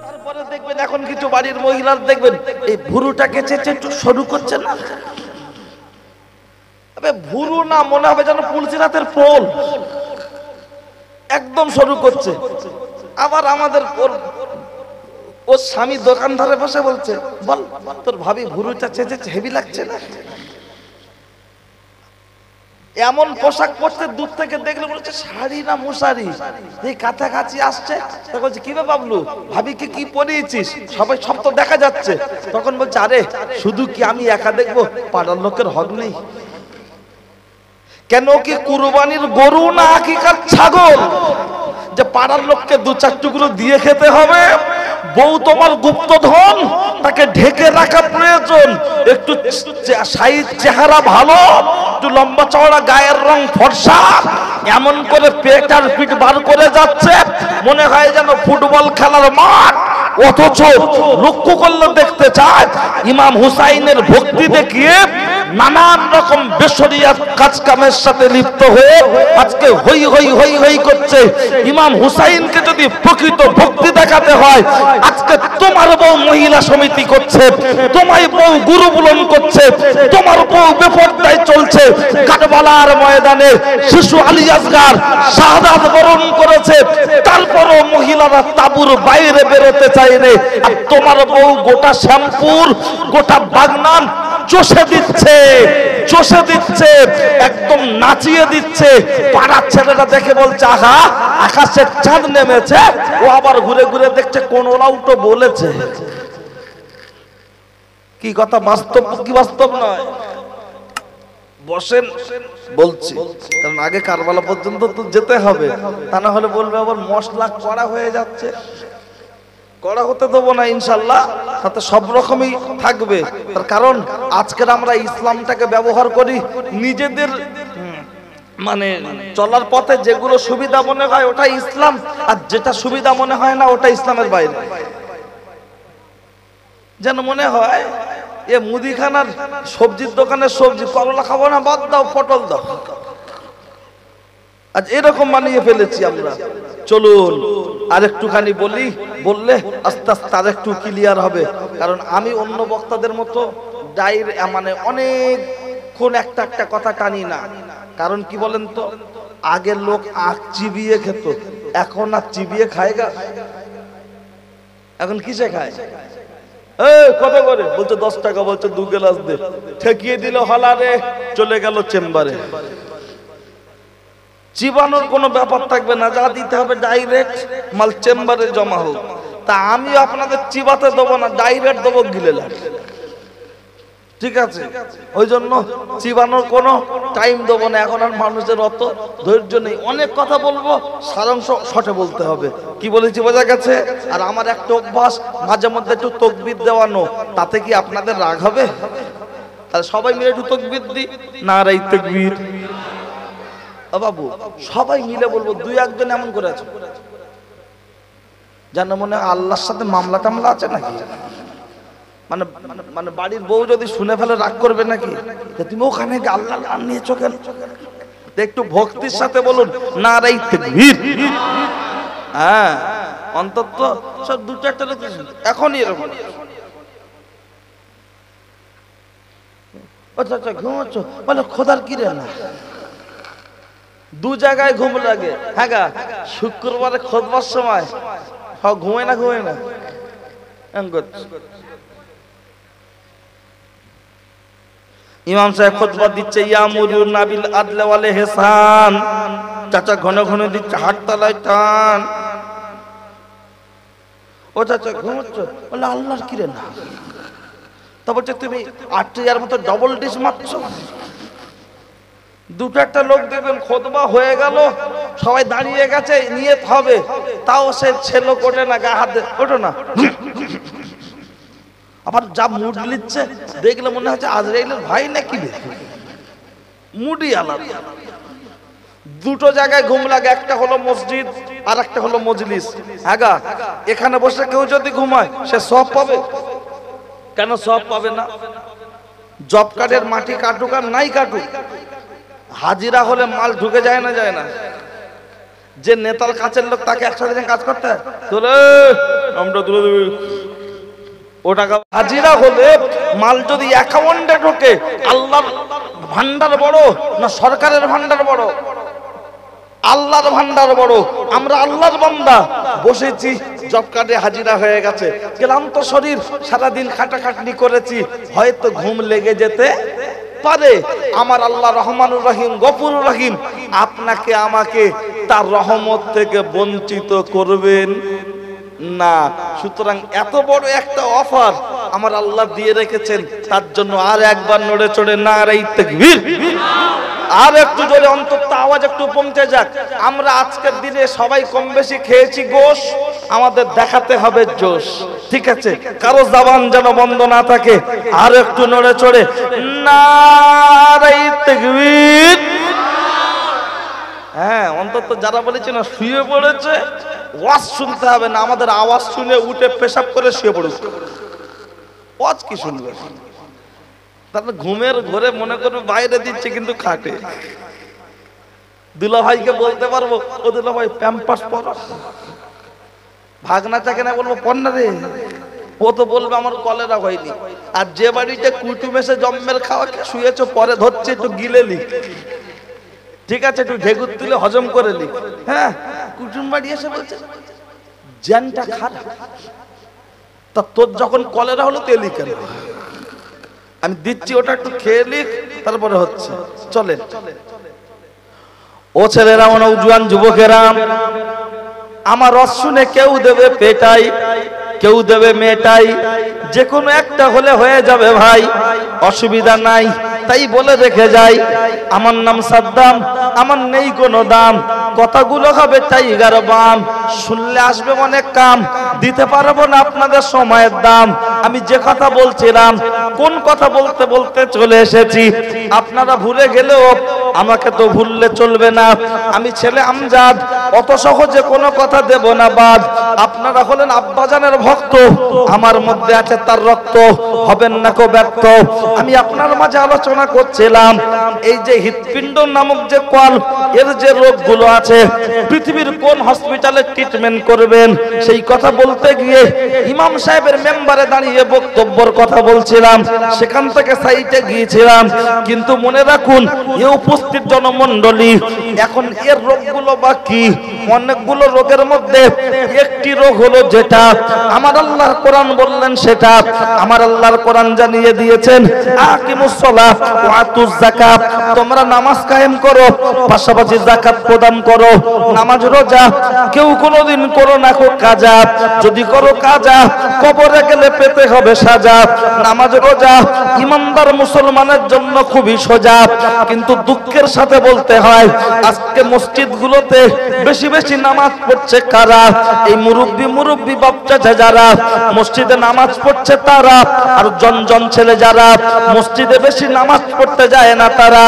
তারপরে দেখবেন এখন কিছু বাড়ির মহিলার দেখবেন এই ভুরুটাকে চেঁচে একটু সরু করছে না, ভুরু না, মনে হবে যেন পুলসিরাতের পোল, একদম সরু করছে। আবার আমাদের ওর স্বামী দোকান ধরে বসে বলছে, বল তোর ভাবি ভুরুটা চেঁচেছে, হেভি লাগছে না? এমন পোশাক পরতে দূর থেকে দেখলে বলছে শাড়ি না মশারি, এই কাছাকাছি আসছে, তখন বলছে কি বে বাবলু, ভাবিকে কি পরিয়েছিস, সবাই সব তো দেখা যাচ্ছে। তখন বলছে আরে শুধু কি আমি একা দেখবো, পাড়ার লোকের হক নেই? কেন কি কুরবানির গরু না আকিকার ছাগল যে পাড়ার লোককে দু চার টুকরো দিয়ে খেতে হবে? বউ তোমার গুপ্তধন, তাকে ঢেকে রাখা প্রয়োজন। একটু সাইজ চেহারা ভালো, একটু লম্বা চওড়া, গায়ের রং ফর্সা, এমন করে পেট আর পিঠ বার করে যাচ্ছে মনে হয় যেন ফুটবল খেলার মাঠ, অথচ লক্ষ্য করলে দেখতে চায় ইমাম হুসাইনের ভক্তি দেখিয়ে নানান রকম বেশরিয়াত কাজ কামের সাথে লিপ্ত হয়ে আজকে হই হই হই হই করছে। ইমাম হুসাইনকে যদি প্রকৃত ভক্তি দেখাতে হয়, আজকে তোমার বউ মহিলা সমিতি করছে, তোমার বউ গুরু বুলন করছে, তোমার বউ বেপরদায় চলছে। কারবালার ময়দানে শিশু আলী আসগার শাহাদাত বরণ করেছে, তারপরও মহিলারা তাবুর বাইরে বেরোতে চায়নি। আর তোমার বউ গোটা শ্যামপুর, গোটা বাগনান চষে দিচ্ছে, চষে দিচ্ছে, একদম নাচিয়ে দিচ্ছে। পাড়ার ছেলেরা দেখে বলছে আহা আকাশের চাঁদ নেমেছে। ও আবার ঘুরে ঘুরে দেখছে কোন ওরাও তো বলেছে। কি কথা বাস্তব কি বাস্তব নয়? বসেন বলছি, কারণ আগে কারবালা পর্যন্ত তো যেতে হবে, তা না হলে বলবে আবার মশলা কড়া হয়ে যাচ্ছে। কড়া হতে দেবো না ইনশাল্লাহ, তাতে সব রকমই থাকবে। তার কারণ আজকের আমরা ইসলামটাকে ব্যবহার করি নিজেদের মানে চলার পথে, যেগুলো সুবিধা মনে হয় ওটা ইসলাম, আর যেটা সুবিধা মনে হয় না ওটা ইসলামের বাইরে। যেন মনে হয় এ মুদিখানার সবজির দোকানের সবজি, করলা খাবো না, বাদ দাও, পটল দাও, আজ এরকম বানিয়ে ফেলেছি আমরা। চলুন আর একটুখানি বলি, বললে আস্তে আস্তে আর একটু ক্লিয়ার হবে। কারণ আমি অন্য বক্তাদের মতো মানে অনেকক্ষণ একটা একটা কথা টানি না। কারণ কি বলেন তো, আগের লোক আখ চিবিয়ে খেত, এখন আর চিবিয়ে খায় গা। এখন কিসে খায়? কত করে বলছে? 10 টাকা। বলছে 2 গ্লাস দে, ঠেকিয়ে দিল হলারে, চলে গেল চেম্বারে। চিবানোর কোনো ব্যাপার থাকবে না, যা দিতে হবে ডাইরেক্ট মাল চেম্বারে জমা হোক। তা আমি আপনাদের চিবাতে দেবো না, ডাইরেক্ট দেবো গিলে। ঠিক আছে, ওই জন্য চিবানোর কোনো টাইম দেবো না। এখন আর মানুষের অত ধৈর্য নেই। অনেক কথা বলবো, সারাংশ শর্টে বলতে হবে। কি বলেছি বোঝা গেছে? আর আমার একটা অভ্যাস, মাঝে মধ্যে একটু তকবির দেওয়ানো। তাতে কি আপনাদের রাগ হবে? তাহলে সবাই মিলে একটু তকবির দিই, নারে তাকবীর। বাবু সবাই মিলে বলবো, 2-1 জন এমন করে আছে যেন মনে হয় আল্লাহর সাথে মামলা টামলা আছে নাকি। মানে মানে বাড়ির বউ যদি শুনে ফেলে রাগ করবে নাকি, তুমি ওখানে আল্লাহ নাম নিয়েছো কেন? একটু ভক্তির সাথে বলুন, নারে তাকবীর। হ্যাঁ, অন্তত সব 2-4টা লোক এখনই এরকম। আচ্ছা ঘুমাচ্ছ? বলে খোদার কি রে না, 2 জায়গায় ঘুম লাগে। হ্যাঁ গা, শুক্রবারে খোদবার সময় ঘুমায় না, ঘুমায় না। ইমাম সাহেব খুতবা দিচ্ছে, ইয়ামুরুনা বিল আদলি ওয়াল ইহসান। চাচা ঘন ঘন দিচ্ছে, হাততালায় টান। ও চাচা ঘুমাচ্ছ? বলে আল্লাহর কি রে না। তা বলছে তুমি 8টার মতো ডবল ডিশ মারছো। 2-4টা লোক দেখবেন খুতবা হয়ে গেল, সবাই দাঁড়িয়ে গেছে, নিয়ত হবে, তাও সে ছেলে কোটে না, গা হাতে ওঠো না। আবার যা মুড লিচ্ছে দেখলে মনে হচ্ছে আজরাইলের ভাই নাকি, মুডই আলাদা। 2টো জায়গায় ঘুম লাগে, একটা হলো মসজিদ আর একটা হলো মজলিস। হ্যাঁ গা, এখানে বসে কেউ যদি ঘুমায় সে সওয়াব পাবে? কেন সওয়াব পাবে না? জব কার্ডের মাটি কাটুক আর নাই কাটুক, হাজিরা হলে মাল ঢুকে যায় না, যায় না। যে নেতার কাছের লোক তাকে 100 দিনে কাজ করতে তোলে আমরা তুলে দেবে ও টাকা হাজিরা হলে মাল যদি অ্যাকাউন্টে ঢোকে আল্লাহর ভান্ডার বড় না সরকারের ভান্ডার বড়? আল্লাহর ভান্ডার বড়। আমরা আল্লাহর বান্দা, বসেছি জব কার্ডে হাজিরা হয়ে গেছে, ক্লান্ত শরীর, সারাদিন খাটাখাটনি করেছি, হয়তো ঘুম লেগে যেতে পারে। আমার আল্লাহ রহমানুর রহিম গফুরুর রহিম আপনাকে আমাকে তার রহমত থেকে বঞ্চিত করবেন না। সুতরাং এত বড় একটা অফার আমার আল্লাহ দিয়ে রেখেছেন, তার জন্য আর একবার নড়ে চড়ে নারায়ে তাকবীর, আর একটু জোরে অন্তত আওয়াজ একটু পৌঁছে যাক। আমরা আজকের দিনে সবাই কম বেশি খেয়েছি গোশ, আমাদের দেখাতে হবে জোশ, ঠিক আছে? কারো জবান যেন বন্ধ না থাকে। আর একটু নড়ে চড়ে নারায়ে তাকবীর। হ্যাঁ, অন্তত যারা বলেছে না শুয়ে পড়েছে, ওয়াজ শুনতে হবে না, আমাদের আওয়াজ শুনে উঠে পেশাব করে শুয়ে পড়ুক। ওয়াজ কি শুনবে? তারপর ঘুমের ঘরে মনে করবে বাইরে দিচ্ছে কিন্তু খাটে। দুলা ভাইকে বলতে পারবো, ও দুলা ভাই প্যাম্পাস পর, ভাগনা চাকে না বলবো পর না রে, ও তো বলবে আমার কলেরা হয়নি। আর যে বাড়িতে কুটুম এসে জম্মের খাওয়া শুয়েছো, পরে ধরছে একটু গিলেলি, ঠিক আছে, একটু ঢেকুর তুলে হজম করে নি। হ্যাঁ, কুটুম বাড়ি এসে বলছে জ্যানটা খারাপ, তা তোর যখন কলেরা হলো তেলি কেন? আমি দিচ্ছি ওটা একটু খেয়ে লিখ, তারপরে হচ্ছে। চলে ও ছেলেরা, ও নওজোয়ান যুবকেরা, আমার রস শুনে কেউ দেবে পেটাই, কেউ দেবে মেটাই, যে কোনো একটা হলে হয়ে যাবে ভাই, অসুবিধা নাই। তাই বলে রেখে যাই, আমার নাম সাদ্দাম, আমার নেই কোনো দাম, কথাগুলো হবে টাইগার বাম, শুনলে আসবে অনেক কাম, দিতে পারবো না আপনাদের সময়ের দাম। আমি যে কথা বলছিলাম, কোন কথা বলতে বলতে চলে এসেছি, আপনারা ভুলে গেলেও আমাকে তো ভুললে চলবে না। আমি ছেলে আমজাদ, অত সহজে কোনো কথা দেব না বাদ। আপনারা হলেন আব্বাজানের ভক্ত, আমার মধ্যে আছে তার রক্ত, হবেন না কো ব্যর্থ। আমি আপনার মাঝে আলোচনা করছিলাম, এই যে হৃৎপিণ্ড নামক যে কল, এর যে রোগগুলো আছে, পৃথিবীর কোন হসপিটালে ট্রিটমেন্ট করবেন, সেই কথা বলতে গিয়ে ইমাম সাহেবের মেম্বারে দাঁড়িয়ে বক্তব্যের কথা বলছিলাম, সেখান থেকে সাইটে গিয়েছিলাম। কিন্তু মনে রাখুন, এ উপস্থিত জনমণ্ডলী, এখন এর রোগগুলো বাকি, অনেকগুলো রোগের মধ্যে একটি রোগ হলো যেটা আমার আল্লাহর কোরআন বললেন, সেটা আমার আল্লাহর কোরআন জানিয়ে দিয়েছেন, আকিমুস সালাত ওয়া আতুজ যাকাত, তোমরা নামাজ কায়েম করো, পাশাপাশি যাকাত প্রদান করো। নামাজ রোজা কেউ কোনোদিন করো না কো কাজা, যদি করো কাজা কবরে গেলে পেতে হবে সাজা। নামাজ রোজা ইমানদার মুসলমানের জন্য খুবই সোজা, কিন্তু দুঃখের সাথে বলতে হয় আজকে মসজিদগুলোতে বেশি বেশি নামাজ পড়ছে কারা? এই মুরব্বি বাচ্চা যারা মসজিদে নামাজ পড়ছে তারা, আর জন ছেলে যারা মসজিদে বেশি নামাজ পড়তে যায় না তারা।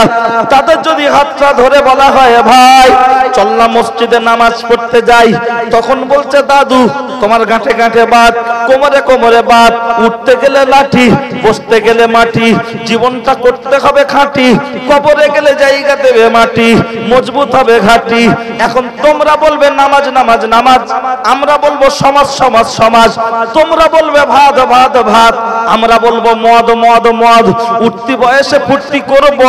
তাদের যদি হাতটা ধরে বলা হয় ভাই চল না মসজিদে নামাজ পড়তে যাই, তখন বলছে দাদু তোমার গাঁটে গাঁটে বাত, কোমরে কোমরে বাত, উঠতে গেলে লাঠি, বসতে গেলে মাটি, জীবনটা করতে হবে খাঁটি, কবরে গেলে জায়গা দেবে মাটি, মজবুত হবে ঘাটি। এখন তোমরা বলবে নামাজ নামাজ নামাজ, আমরা বলবো সমাজ সমাজ সমাজ, তোমরা বলবে ভাত ভাত ভাত, আমরা বলবো মদ মদ মদ। উঠতি বয়সে ফুর্তি করব,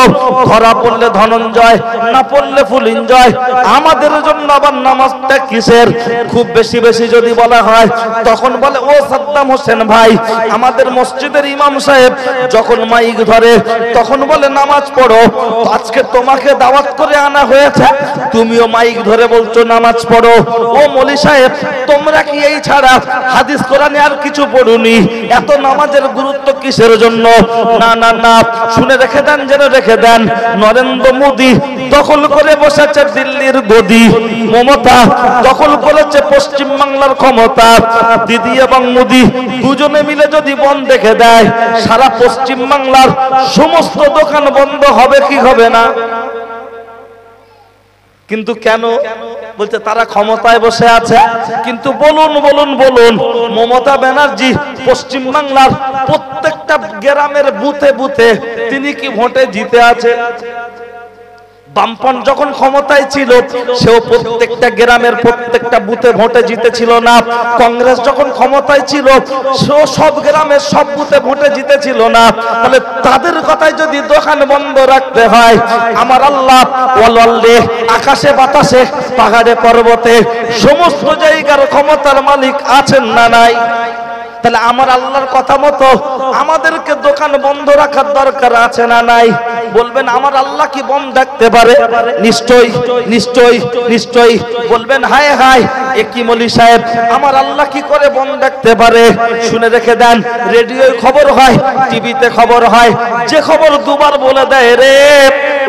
ধরা পড়লে ধনঞ্জয়, না পড়লে ফুল এনজয়। আমাদের জন্য আবার নামাজটা কিসের? খুব বেশি বেশি যদি বলা হয়, তখন বলে ও সাদ্দাম হোসেন ভাই, আমাদের মসজিদের ইমাম সাহেব যখন মাইক ধরে তখন বলে নামাজ পড়ো। আজকে তোমাকে দাওয়াত করে আনা হয়েছে, তুমিও মাইক ধরে বলছো নামাজ পড়ো। ও মৌলী সাহেব, তোমরা কি এই ছাড়া হাদিস কোরআনে আর কিছু পড়ুনি? এত নামাজের গুরুত্ব কিসের জন্য? না না না, শুনে রেখে দেন, জেনে রেখে দেন। নরেন্দ্র মোদী দখল করে বসেছে দিল্লির গদি, মমতা দখল করেছে পশ্চিম বাংলার ক্ষমতা। দিদি এবং মোদী দুজনে মিলে যদি বন্ধ দেখে দেয়, সারা পশ্চিম বাংলার সমস্ত দোকান বন্ধ হবে কি হবে না? কিন্তু কেন? বলছে তারা ক্ষমতায় বসে আছে। কিন্তু বলুন বলুন বলুন, মমতা ব্যানার্জি পশ্চিম বাংলার প্রত্যেকটা গ্রামের বুথে বুথে তিনি কি ভোটে জিতে আছে? বামপন যখন ক্ষমতায় ছিল সেও প্রত্যেকটা গ্রামের প্রত্যেকটা বুথে ভোটে জিতেছিল না। কংগ্রেস যখন ক্ষমতায় ছিল সেও সব গ্রামের সব বুথে ভোটে জিতেছিল না। তাহলে তাদের কথায় যদি দোকান বন্ধ রাখতে হয়, আমার আল্লাহ ওয়াল্লাহ আকাশে বাতাসে পাহাড়ে পর্বতে সমস্ত জায়গার ক্ষমতার মালিক আছেন না নাই? তাহলে আমার আল্লাহর কথা মতো আমাদেরকে দোকান বন্ধ রাখার দরকার আছে না নাই? বলবেন আমার আল্লাহ কি বন্ধ রাখতে পারে? নিশ্চয়ই নিশ্চয়ই নিশ্চয়ই। বলবেন হায় হায় একই মলি সাহেব, আমার আল্লাহ কি করে বন্ধ রাখতে পারে? শুনে রেখে দেন, রেডিওয় খবর হয়, টিভিতে খবর হয়, যে খবর দুবার বলে দেয় রে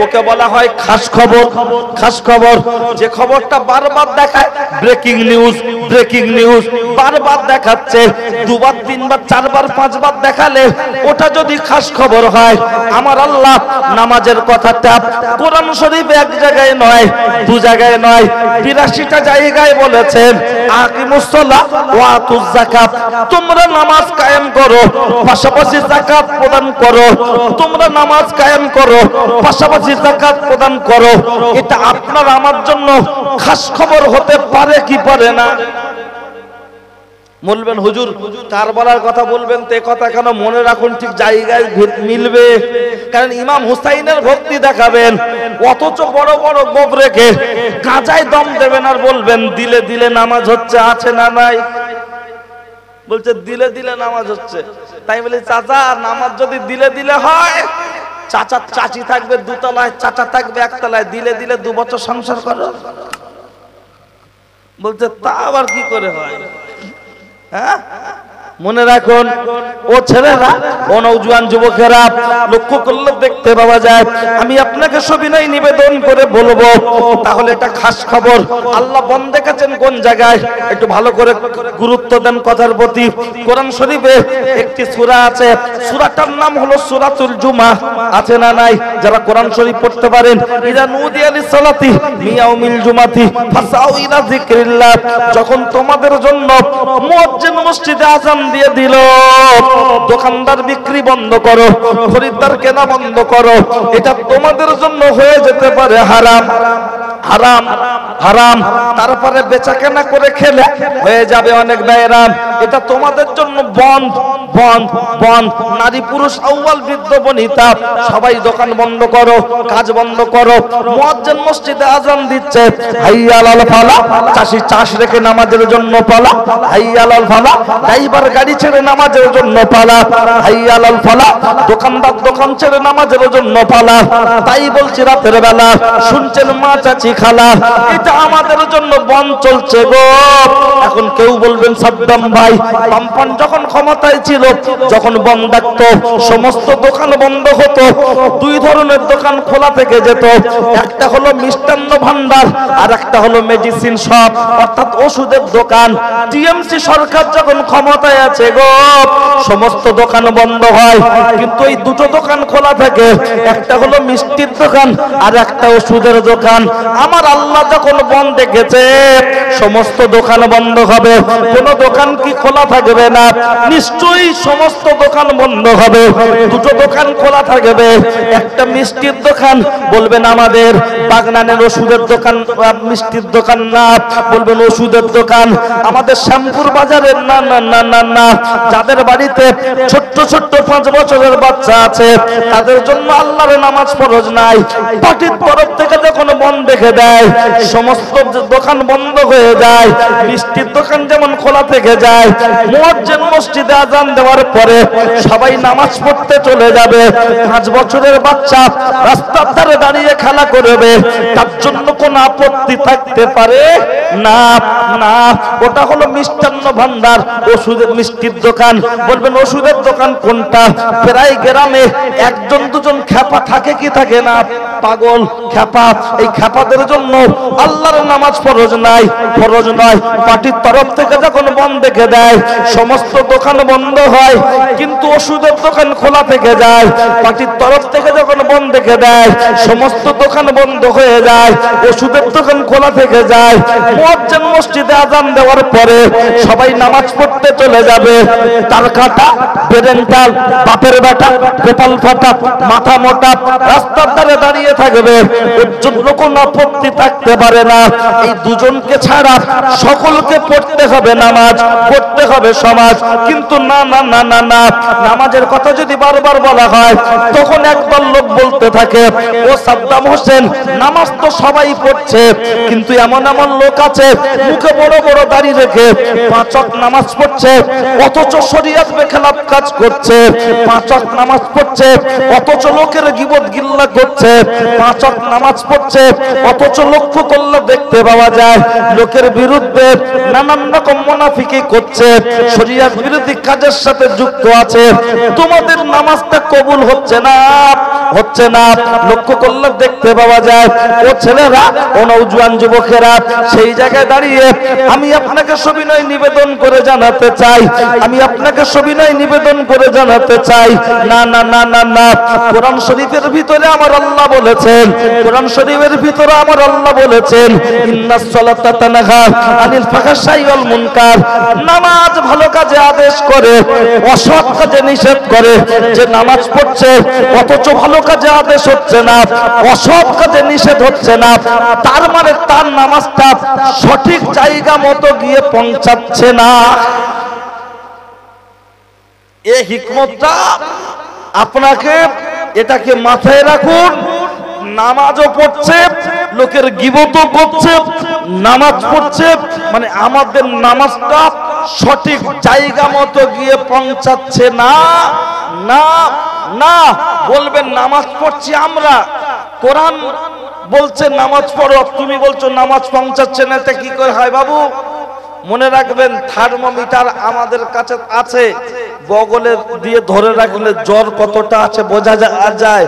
ওকে বলা হয় খাস খবর। খাস খবর যে খবরটা বারবার দেখায় ব্রেকিং নিউজ, ব্রেকিং নিউজ বারবার দেখাচ্ছে, দুবার তিনবার চারবার পাঁচবার দেখালে ওটা যদি খাস খবর হয়, আমার আল্লাহ নামাজের কথাটা কোরআন শরীফ এক জায়গায় নয়, দু জায়গায় নয়, ৮২টা জায়গায় বলেছেন আকিমুস সালাহ ওয়া আতুজ যাকাত, তোমরা নামাজ কায়েম করো পাশাপাশি যাকাত প্রদান করো, তোমরা নামাজ কায়েম করো পাশাপাশি যাকাত প্রদান করো। এটা আপনার আমার জন্য খাস খবর হতে পারে কি পারে না? বলবেন হুজুর কারবালার কথা বলবেন তো কথা কেন মনে রাখুন, ঠিক জায়গায় মিলবে। কারণ ইমাম হুসাইনের ভক্তি দেখাবেন, অথচ বড় বড় গোপ রেখে গাঁজায় দম দেবেন আর বলবেন দিলে দিলে নামাজ হচ্ছে, আছে না নাই? বলছে দিলে দিলে নামাজ হচ্ছে। তাই বলি চাচা নামাজ যদি দিলে দিলে হয়, চাচা চাচি থাকবে দুতলায়, চাচা থাকবে একতলায়, দিলে দিলে 2 বছর সংসার করো। বলছে তা আবার কি করে হয়? হ্যাঁ মনে রাখুন ও ছেলেরা, ও নওজোয়ান যুবকেরা, লক্ষ্য করলে দেখতে পাওয়া যায়। আমি আপনাকে সবিনয় নিবেদন করে বলবো, তাহলে এটা খাস খবর। আল্লাহ বন্ধ দেখেছেন কোন জায়গায়, একটু ভালো করে গুরুত্ব দেন কথার প্রতি। কোরআন শরীফে একটি সূরা আছে, সূরাটার নাম হলো সূরাতুল জুমা, আছে না নাই? যারা কোরআন শরীফ পড়তে পারেন, ইদা নুদিয়া লিসসালাতি মিয়াউমিল জুমাতি ফাসাউ ইলা যিকরিল্লাহ, যখন তোমাদের জন্য মুয়াজ্জিন মসজিদে আযান দিয়ে দিল, দোকানদার বিক্রি বন্ধ করো, খরিদ্দার কেনা বন্ধ করো, এটা তোমাদের জন্য হয়ে যেতে পারে হারাম। হারাম হারাম, তারপরে বেচা কেনা করে খেলে হয়ে যাবে অনেক ব্যয়রাম, এটা তোমাদের জন্য বন্ধ বন্ধ বন্ধ। নারী পুরুষ আউয়াল বৃদ্ধ বনিতা সবাই দোকান বন্ধ করো, কাজ বন্ধ করো। মুয়াজ্জিন মসজিদে আযান দিচ্ছে, হাইয়া আলাল ফালাহ, চাষি চাষ রেখে নামাজের জন্য পালা, হাইয়া আলাল ফালাহ, ড্রাইভার গাড়ি ছেড়ে নামাজের জন্য পালা, হাইয়া আলাল ফালাহ, দোকানদার দোকান ছেড়ে নামাজের জন্য পালা। তাই বলছি রাতের বেলা শুনছেন মা চাচি খালা, এটা আমাদের জন্য বন্ধ চলছে গো। এখন কেউ বলবেন সাদ্দাম ভাই বামপন যখন ক্ষমতায় ছিল, যখন বন্ধ রাখতো সমস্ত দোকান বন্ধ হতো, 2 ধরনের দোকান খোলা থেকে যেত, একটা হলো মিষ্টান্ন ভান্ডার আর একটা হলো মেডিসিন শপ, অর্থাৎ ওষুধের দোকান। টিএমসি সরকার যখন ক্ষমতায় আছে গো, সমস্ত দোকান বন্ধ হয়, কিন্তু এই 2টো দোকান খোলা থাকে, একটা হলো মিষ্টির দোকান আর একটা ওষুধের দোকান। আমার আল্লাহ যখন বন্ধ দেখেছে সমস্ত দোকান বন্ধ হবে, কোন দোকান কি খোলা থাকবে না? নিশ্চয়ই সমস্ত দোকান বন্ধ হবে, 2টো দোকান খোলা থাকবে। একটা মিষ্টির দোকান, বলবেন আমাদের বাগনানের ওষুধের দোকান, মিষ্টির দোকান না, বলবেন ওষুধের দোকান। আমাদের শ্যামপুর বাজারের না না না না না, যাদের বাড়িতে ছোট্ট ছোট্ট 5 বছরের বাচ্চা আছে তাদের জন্য আল্লাহর নামাজ ফরজ নাই, পার্টির তরফ থেকে যখন বন্ধ দেখে দেয় সমস্ত দোকান বন্ধ হয়ে যায়। মিষ্টির দোকান যেমন খোলা থেকে যায়, মুয়াজ্জিন মসজিদে আযান দেওয়ার পরে সবাই নামাজ পড়তে চলে যাবে, 5 বছরের বাচ্চা রাস্তার ধারে দাঁড়িয়ে খেলা করবে, তার জন্য কোনো আপত্তি থাকতে পারে না না। ওটা হলো মিষ্টান্ন ভান্ডার, ওষুধের মিষ্টির দোকান। বলবেন ওষুধের দোকান কোনটা? প্রায় গ্রামে 1জন 2জন খ্যাপা থাকে কি থাকে না? পাগল খ্যাপা। এই খ্যাপাদের জন্য আল্লাহর নামাজ ফরজ নাই, ফরজ নয়। পার্টির পার্টির তরফ থেকে যখন বন্ধ রেখে দেয় সমস্ত দোকান বন্ধ হয়, কিন্তু ওষুধের দোকান খোলা থেকে যায়। পার্টির তরফ থেকে যখন বন্ধ রেখে দেয় সমস্ত দোকান বন্ধ হয়ে যায়, ওষুধের দোকান খোলা থেকে যায়। মুয়াজ্জিন মসজিদে আযান দেওয়ার পরে সবাই নামাজ পড়তে চলে যাবে। তার কাটা বেরেন্টাল বাপের বেটা কপাল ফাটা মাথা মোটা রাস্তার ধারে দাঁড়িয়ে থাকবে, ওর জন্য কোনো আপত্তি থাকতে পারে না। এই দুজনকে ছাড়া সকলকে পড়তে হবে নামাজ, পড়তে হবে সমাজ। কিন্তু না না না না না, নামাজের কথা যদি বারবার বলা হয় তখন একদল লোক বলতে থাকে, ও সাদ্দাম হোসেন নামাজ তো সবাই পড়ছে, কিন্তু এমন এমন লোক আছে মুখে বড় বড় দাড়ি রেখে 5 ওয়াক্ত নামাজ পড়ছে অথচ শরীয়ত বেখেলাফ কাজ করছে। 5 ওয়াক্ত নামাজ পড়ছে অথচ লোকের গীবত গিল্লা করছে। 5 ওয়াক্ত নামাজ পড়ছে অথচ লক্ষ্য করলে দেখতে পাওয়া যায় লোকের বিরুদ্ধে নানান রকম মুনাফিকি করছে, শরীয়ত বিরোধী কাজের সাথে যুক্ত আছে। তোমাদের নামাজটা কবুল হচ্ছে না, হচ্ছে না। লক্ষ্য করলে দেখতে পাওয়া যায় ও ছেলেরা ও নওজোয়ান যুবকেরা সেই জায়গায় দাঁড়িয়ে আমি আপনাকে সবিনয় নিবেদন করে জানাতে চাই, আমি আপনাকে সবিনয় নিবেদন করে জানাতে চাই, না না না না না, কোরআন শরীফের ভিতরে আমার আল্লাহ বলেছেন, কোরআন শরীফের ভিতরে আমার আল্লাহ বলেছেন ইন্নাস সালাতা তানহা আনিল ফাহশাই ওয়াল মুনকার। নামাজ ভালো কাজে আদেশ করে, অসৎ কাজে নিষেধ করে। যে নামাজ পড়ছে অথচ ভালো কাজে আদেশ হচ্ছে না, অসৎ কাজে নিষেধ হচ্ছে না, তার মানে তার নামাজটা সঠিক জায়গা মতো গিয়ে পৌঁছাচ্ছে না। এই হিকমতটা আপনাকে এটাকে মাথায় রাখুন। নামাজও পড়ছে, লোকের গীবতও করছে, নামাজ পড়ছে মানে আমাদের নামাজটা সঠিক জায়গা মতো গিয়ে পৌঁছাচ্ছে না। না না, বলবেন নামাজ পড়ছি আমরা, কোরআন বলছে নামাজ পড়ো, তুমি বলছো নামাজ পৌঁছাচ্ছে না, এটা কি করে হয় বাবু? মনে রাখবেন থার্মোমিটার আমাদের কাছে আছে, বগলে দিয়ে ধরে রাখলে জ্বর কতটা আছে বোঝা যায়।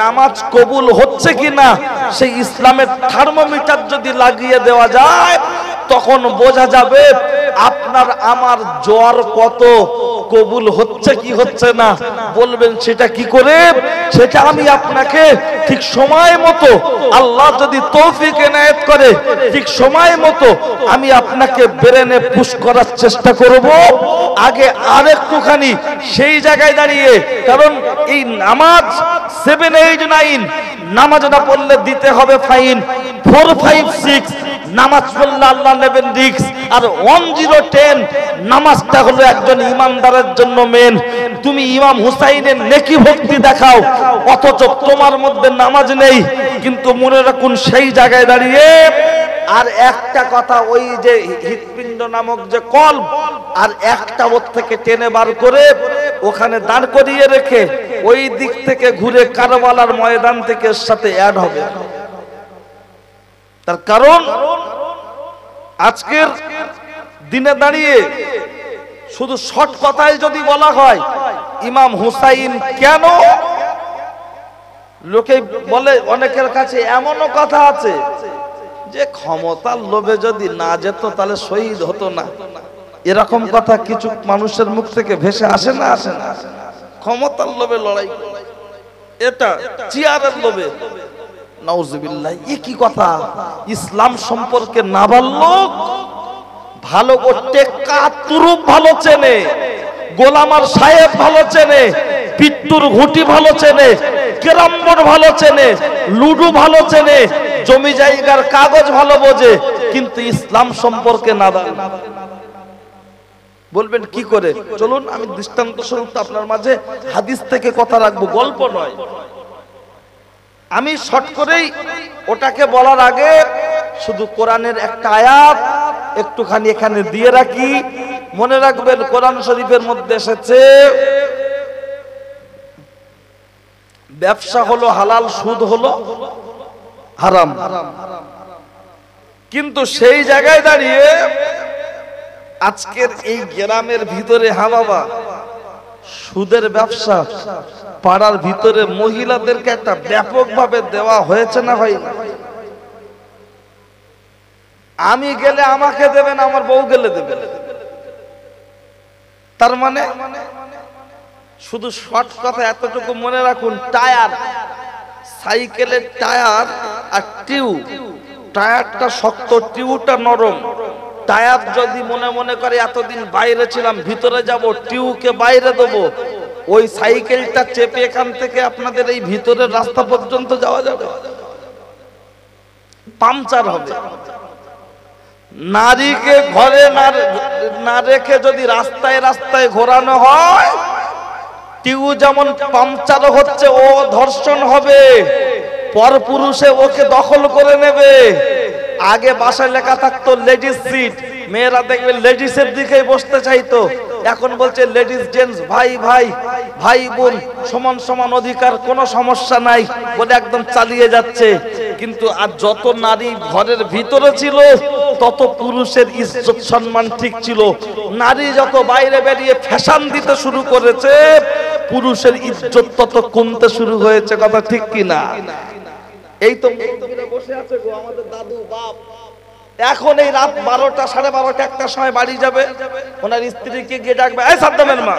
নামাজ কবুল হচ্ছে কিনা সেই ইসলামের থার্মোমিটার যদি লাগিয়ে দেওয়া যায় তখন বোঝা যাবে আপনার আমার জ্বর কত, কবুল হচ্ছে কি হচ্ছে না। বলবেন সেটা কি করে? সেটা আমি আপনাকে ঠিক সময় মতো, আল্লাহ যদি তৌফিক এনায়েত করে ঠিক সময় মতো আমি আপনাকে ব্রেনে পুশ করার চেষ্টা করব। আগে আরেকটুখানি সেই জায়গায় দাঁড়িয়ে, কারণ এই নামাজ 7, 8, 9 নামাজ না পড়লে দিতে হবে ফাইন। 4, 5, 6 নামাজ পড়লে আল্লাহ নেবেন রিস্ক। আর 1010 নামাজটা হলো একজন ইমানদারের জন্য মেন। তুমি ইমাম হুসাইনের নেকি ভক্তি দেখাও অথচ তোমার মধ্যে নামাজ নেই, কিন্তু মনে রাখুন সেই জায়গায় দাঁড়িয়ে আর একটা কথা, ওই যে হৃৎপিণ্ড নামক যে কল্ব, আর একটা ওর থেকে টেনে বার করে ওখানে দাঁড় করিয়ে রেখে ওই দিক থেকে ঘুরে কারবালার ময়দান থেকে এর সাথে অ্যাড হবে। তার কারণ আজকের দিনে দাঁড়িয়ে শুধু শর্ট কথায় যদি বলা হয় ইমাম হুসাইন কেন, লোকে বলে অনেকের কাছে এমনও কথা আছে যে ক্ষমতার লোভে যদি না যেত তাহলে শহীদ হতো না। এরকম কথা কিছু মানুষের মুখ থেকে ভেসে আসে না, আসে না। ক্ষমতার লোভে লড়াই, এটা চেয়ারের লোভে, নাউজুবিল্লাহ। এ কি কথা? ইসলাম সম্পর্কে নাবালক ভালো করতে কাতুরুপ ভালো চেনে, গোলামার সাহেব ভালো চেনে, পিট্টুর ঘুটি ভালো চেনে, কেরাম্বর ভালো চেনে, লুডু ভালো চেনে, জমি জায়গার কাগজ ভালো বোঝে, কিন্তু ইসলাম সম্পর্কে নাদান। বলবেন কি করে? চলুন আমি দৃষ্টান্ত স্বরূপ আপনার মাঝে হাদিস থেকে কথা রাখবো, গল্প নয়। আমি শর্ট করেই ওটাকে বলার আগে শুধু কোরআনের একটা আয়াত একটুখানি এখানে দিয়ে রাখি। মনে রাখবেন কোরআন শরীফের মধ্যে এসেছে ব্যবসা হলো হালাল, সুদ হলো হারাম। কিন্তু সেই জায়গায় দাঁড়িয়ে আজকের এই গ্রামের ভিতরে, হ্যাঁ বাবা, সুদের ব্যবসা পাড়ার ভিতরে মহিলাদেরকে একটা ব্যাপকভাবে দেওয়া হয়েছে না ভাই? আমি গেলে আমাকে দেবেন, আমার বউ গেলে দেবেন। তার মানে শুধু শর্ট কথা এতটুকু মনে রাখুন, টায়ার, সাইকেলের টায়ার আর টিউব, টায়ারটা শক্ত, টিউবটা নরম। টায়ার যদি মনে মনে করে এতদিন বাইরে ছিলাম, ভিতরে যাব, টিউবকে বাইরে দেবো, ওই সাইকেলটা চেপে এখান থেকে আপনাদের এই ভিতরের রাস্তা পর্যন্ত যাওয়া যাবে? পাংচার হবে। নারীকে ঘরে না রেখে যদি রাস্তায় রাস্তায় ঘোরানো হয়, টিউ যেমন পাংচার হচ্ছে, ও ধর্ষণ হবে, পরপুরুষে ওকে দখল করে নেবে। আগে বাসায় লেখা থাকতো লেডিস সিট, মেয়েরা দেখবে লেডিসের দিকেই বসতে চাইতো, এখন বলছে লেডিস জেন্টস, ভাই ভাই, ভাই বোন, সমান সমান অধিকার, কোনো সমস্যা নাই বলে একদম চালিয়ে যাচ্ছে। কিন্তু আর যত নারী ঘরের ভিতরে ছিল, তত পুরুষের ইজ্জত সম্মান ঠিক ছিল। নারী যত বাইরে বেরিয়ে ফ্যাশন দিতে শুরু করেছে, পুরুষের ইজ্জত তত কমতে শুরু হয়েছে। কথা ঠিক কিনা? এই তো বসে আছে গো আমাদের দাদু বাপ, এখন এই রাত 12টা, 12:30, 1টার সময় বাড়ি যাবে, ওনার স্ত্রীকে গিয়ে ডাকবে, এই সাদ্দামের মা,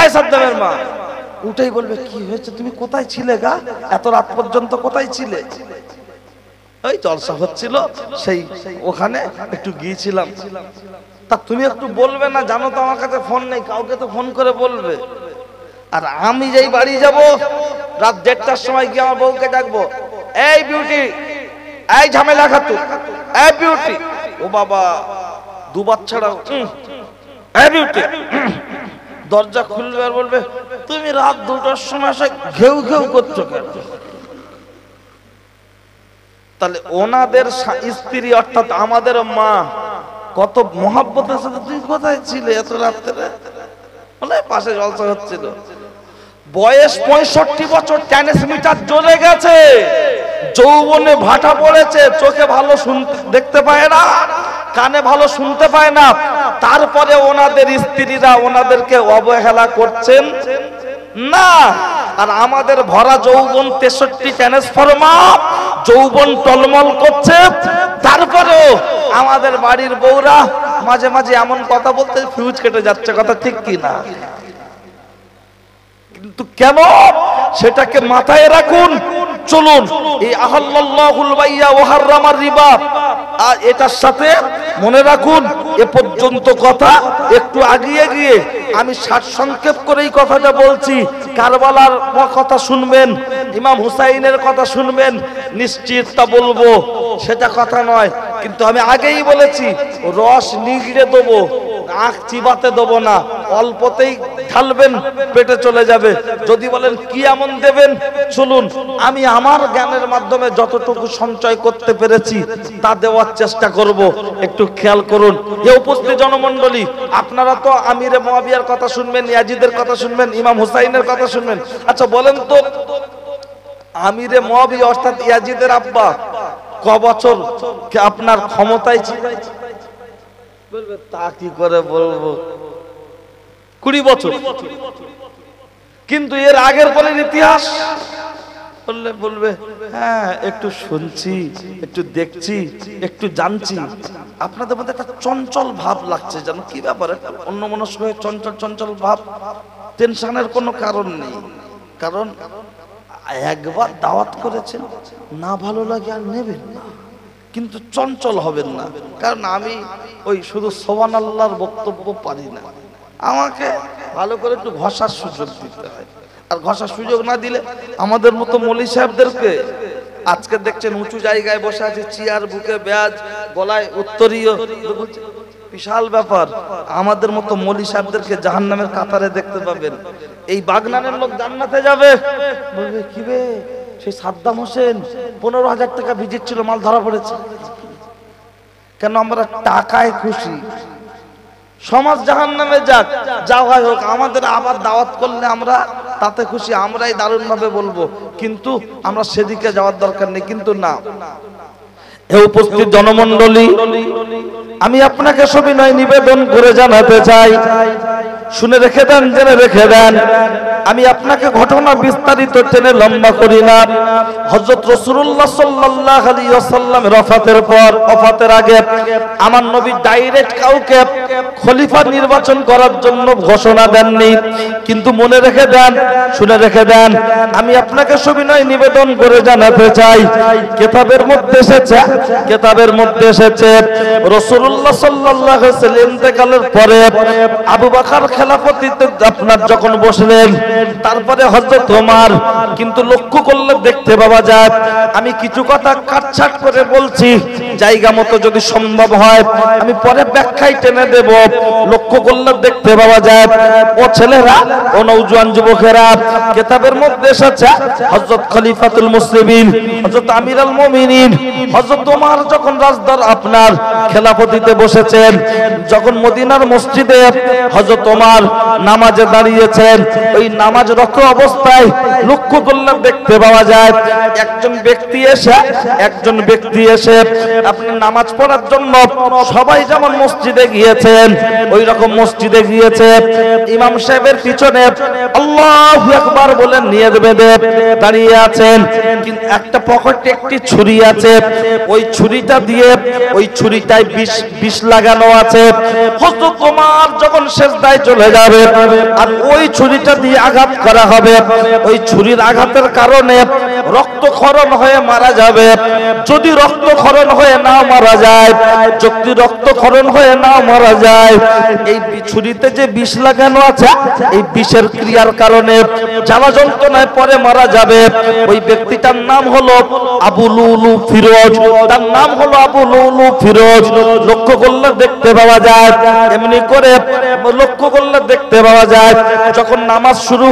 এই সাদ্দামের মা, উঠেই বলবে, কি হয়েছে, তুমি কোথায় ছিলে গা, এত রাত পর্যন্ত কোথায় ছিলে? ওই জলসা হচ্ছিল, সেই ওখানে একটু গিয়েছিলাম। তা তুমি একটু বলবে না, জানো তো আমার কাছে ফোন নেই, কাউকে তো ফোন করে বলবে। আর আমি যেই বাড়ি যাব, রাত 1:30টার সময় গিয়ে আমার বউকে ডাকবো, এই বিউটি, এই ঝামেলা খাতু, এই বিউটি, ও বাবা, 2 বাচ্চারা, এই বিউটি, দরজা খুলবে আর বলবে, তুমি রাত 2টার সময় এসে ঘেউ ঘেউ করছো কেন? তাহলে ওনাদের স্ত্রী অর্থাৎ আমাদের মা কত মহব্বতের সাথে, তুই কোথায় ছিলে এত রাত্রে? বলে পাশে জলসা হচ্ছিল। বয়স 65 বছর, ট্রান্সমিটার জ্বলে গেছে, যৌবনে ভাটা পড়েছে, চোখে ভালো দেখতে পায় না, কানে ভালো শুনতে পায় না, তারপরে ওনাদের স্ত্রীরা ওনাদেরকে অবহেলা করছেন না। আর আমাদের ভরা যৌবন 63 ট্রান্সফরমার, যৌবন টলমল করছে, তারপরেও আমাদের বাড়ির বউরা মাঝে মাঝে এমন কথা বলতে ফিউজ কেটে যাচ্ছে। কথা ঠিক কি না? কিন্তু কেন, সেটাকে মাথায় রাখুন। চলুন, এই আহাল্লাল্লাহুল বাইয়া ওয়া হারামার রিবা, আর এটার সাথে মনে রাখুন এ পর্যন্ত কথা। একটু আগিয়ে গিয়ে আমি সংক্ষেপ করে এই কথাটা বলছি। কারবালার কথা শুনবেন, ইমাম হুসাইনের কথা শুনবেন, নিশ্চিত তা বলবো, সেটা কথা নয়। কিন্তু আমি আগেই বলেছি, রস নিগড়ে দেবো, আখ চিবাতে দেবো না, অল্পতেই ঢালবেন, পেটে চলে যাবে। যদি বলেন কি এমন দেবেন, চলুন আমি আমার জ্ঞানের মাধ্যমে যতটুকু সঞ্চয় করতে পেরেছি তা দেওয়ার চেষ্টা করব। একটু খেয়াল করুন, এ উপস্থিত জনমণ্ডলী, আপনারা তো আমিরে মুয়াবিয়ার কথা শুনবেন, ইয়াজিদের কথা শুনবেন, ইমাম হুসাইনের কথা শুনবেন। আচ্ছা বলেন তো, আমিরে মুয়াবিয়া অর্থাৎ ইয়াজিদের আব্বা ক বছর আপনার ক্ষমতায় ছিল? বলবে তা কি করে বলবো, 20 বছর। কিন্তু এর আগের পরের ইতিহাস বললে বলবে, হ্যাঁ একটু শুনছি, একটু দেখছি, একটু জানছি। আপনাদের মধ্যে একটা চঞ্চল ভাব লাগছে, জানো কি ব্যাপার? অন্য মনস্ক হয়ে চঞ্চল চঞ্চল ভাব, টেনশনের কোনো কারণ নেই। কারণ একবার দাওয়াত করেছেন, না ভালো লাগে আর নেবেন না, কিন্তু চঞ্চল হবেন না। কারণ আমি ওই শুধু সুবহানাল্লাহর বক্তব্য পারি না, আমাকে ভালো করে একটু ঘষার সুযোগ দিতে হয়। আর ঘষার সুযোগ না দিলে আমাদের মতো মৌলী সাহেবদেরকে, আজকে দেখছেন উঁচু জায়গায় বসে আছে, চেয়ার, বুকে ব্যাজ, গলায় উত্তরীয়, বিশাল ব্যাপার। আমাদের মতো মৌলী সাহেবদেরকে জাহান্নামের কাতারে দেখতে পাবেন। এই বাগনানের লোক জান্নাতে যাবে, বলবে কি বে, সেই সাদ্দাম হোসেন 15,000 টাকা ভিজিট ছিল, মাল ধরা পড়েছে। কেন? আমরা টাকায় খুশি। সমাজ জাহান্নামে যাক, যা হয় হোক, আমাদের আবার দাওয়াত করলে আমরা তাতে খুশি, আমরাই দারুণ ভাবে বলবো, কিন্তু আমরা সেদিকে যাওয়ার দরকার নেই। কিন্তু না, এ উপস্থিত জনমণ্ডলী, আমি আপনাকে সবিনয় নিবেদন করে জানাতে চাই, শুনে রেখে দেন, জেনে রেখে দেন, আমি আপনাকে ঘটনা বিস্তারিত টেনে লম্বা করি না। হযরত রাসূলুল্লাহ সাল্লাল্লাহু আলাইহি ওয়াসাল্লামের ওয়াফাতের আগে আমার নবী ডাইরেক্ট কাউকে খলিফা নির্বাচন করার জন্য ঘোষণা দেননি। কিন্তু মনে রেখে দেন, শুনে রেখে দেন, আমি আপনাকে সবিনয় নিবেদন করে জানাতে চাই, কিতাবের মধ্যে এসেছে রাসূলুল্লাহ সাল্লাল্লাহু আলাইহি ওয়াসাল্লাম ইন্তেকালের পরে আবু বকর খেলাফতিতে আপনার যখন বসলেন, তারপরে হযরত ওমর, কিন্তু লক্ষ্য করলে দেখতে পাওয়া যায়, আমি কিছু কথা কাটছাট করে বলছি, জায়গা মতো যদি সম্ভব হয় আমি পরে ব্যাখ্যায় টেনে দেব। লক্ষ্য করলে দেখতে পাওয়া যায়, ও ছেলেরা, ও নওজোয়ান যুবকেরা, কিতাবের মধ্যে এসেছে হযরত খলিফাতুল মুসলিমিন, হযরত আমিরুল মুমিনিন হযরত ওমর যখন রাজদার আপনার খেলাফতিতে বসেছেন, যখন মদিনার মসজিদে হযরত ওমর নামাজে দাঁড়িয়েছেন, ওই নামাজরত অবস্থায় লক্ষ্য করলে দেখতে পাওয়া যায় একজন ব্যক্তি এসে আপনি নামাজ পড়ার জন্য সবাই যেমন মসজিদে গিয়েছেন ওই রকম মসজিদে গিয়েছে, ইমাম সাহেবের পিছনে আল্লাহু আকবার বলে নিয়ত বেঁধে দাঁড়িয়ে আছেন। কিন্তু একটা পকেটে একটি ছুরি আছে, ওই ছুরিটা দিয়ে ওই ছুরিটায় বিষ লাগানো আছে। হযরত ওমর যখন সিজদায় চলে যাবে আর ওই ছুরিটা দিয়ে আঘাত করা হবে, ওই ছুরির আঘাতের কারণে রক্তক্ষরণ হয়ে মারা যাবে। যদি রক্তক্ষরণ হয়ে না মারা যায়, এই ছুরিতে যে বিষ লাগানো আছে, এই বিষের ক্রিয়ার কারণে জ্বালা যন্ত্রণায় পরে মারা যাবে। ওই ব্যক্তিটার নাম হলো আবু লুলু ফিরোজ, তার নাম হলো আবু লুলু ফিরোজ। লক্ষ্য করলে দেখতে পাওয়া যায়, এমনি করে লক্ষ্য করলে দেখতে পাওয়া যায়, যখন নামাজ শুরু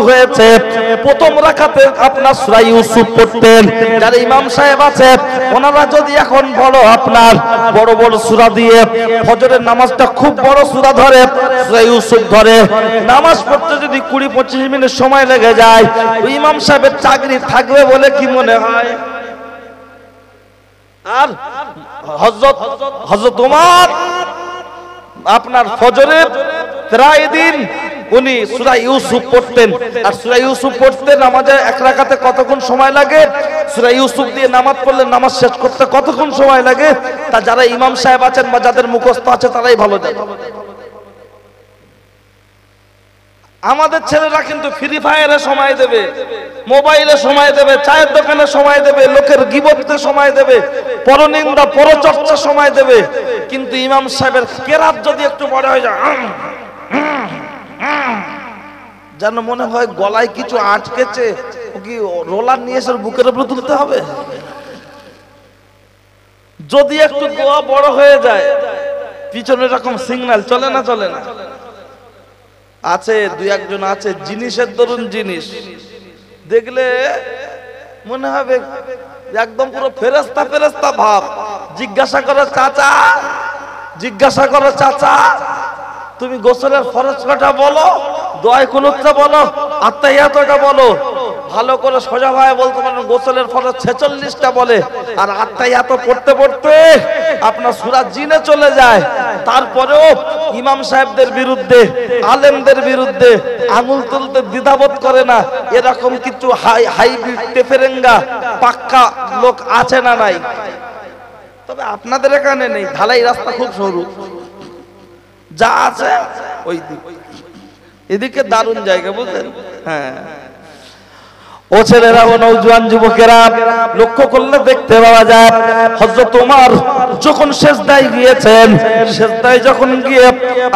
হয়েছে প্রথম রাকাতে আপনার সূরা ইউসুফ পড়তেন। যারা ইমাম সাহেব আছে ওনারা যদি এখন বড় বড় সূরা দিয়ে ফজরের নামাজটা খুব বড় সূরা ধরে, সূরা ইউসুফ ধরে, নামাজ পড়তে যদি 20-25 মিনিট সময় লেগে যায়, ওই ইমাম সাহেবের চাকরি থাকবে বলে কি মনে হয়? আর হযরত ওমর আপনার ফজরের প্রায় দিন উনি সূরা ইউসুফ পড়তেন। আর সূরা ইউসুফ পড়তে নামাজে এক রাকাতে কতক্ষণ সময় লাগে, সূরা ইউসুফ দিয়ে নামাজ পড়লে নামাজ শেষ করতে কতক্ষণ সময় লাগে, তা যারা ইমাম সাহেব আছেন বা যাদের মুখস্থ আছে তারাই ভালো জানে। আমাদের ছেলেরা কিন্তু ফ্রি ফায়ারে সময় দেবে, মোবাইলে সময় দেবে, চায়ের দোকানে সময় দেবে, লোকের গীবতে সময় দেবে, পরনিন্দা পরচর্চা সময় দেবে। কিন্তু ইমাম সাহেবের কেরাত যদি একটু বড় হয়ে যায়, যেন মনে হয় গলায় কিছু আটকেছে, কি রোলার নিয়ে এসে বুকের উপর তুলতে হবে। যদি একটু দোয়া বড় হয়ে যায়, পিছনে এরকম সিগন্যাল চলে না আছে, দুই একজন আছে জিনিসের দরুন জিনিস দেখলে মনে হবে একদম পুরো ফেরেশতা ভাব। জিজ্ঞাসা করো চাচা তুমি গোসলের ফরজ কটা বলো, দোয়া কুনুতটা বলো, আত্তাহিয়াতটা বলো। ভালো করে সোজা ভাবে বলতে পারেন গোসলের ফরজ 46টা বলে, আর আত্তাহিয়াত পড়তে পড়তে আপনার সূরা জিনে চলে যায়। তারপরেও ইমাম সাহেবদের বিরুদ্ধে, আলেমদের বিরুদ্ধে আঙুল তুলতে দ্বিধাবোধ করে না। এরকম কিছু হাইব্রিড টেফেরেঙ্গা পাক্কা লোক আছে না নাই? তবে আপনাদের এখানে নেই, ঢালাই রাস্তা খুব সরু, যা আছে ওই দিক, এদিকে দারুণ জায়গা, বুঝলেন? হ্যাঁ, ও ছেলেরা, ও নওজোয়ান যুবকেরা, লক্ষ্য করলে দেখতে পাওয়া যায় হযরত ওমর যখন সিজদায় গিয়েছেন, সিজদায় যখন গিয়ে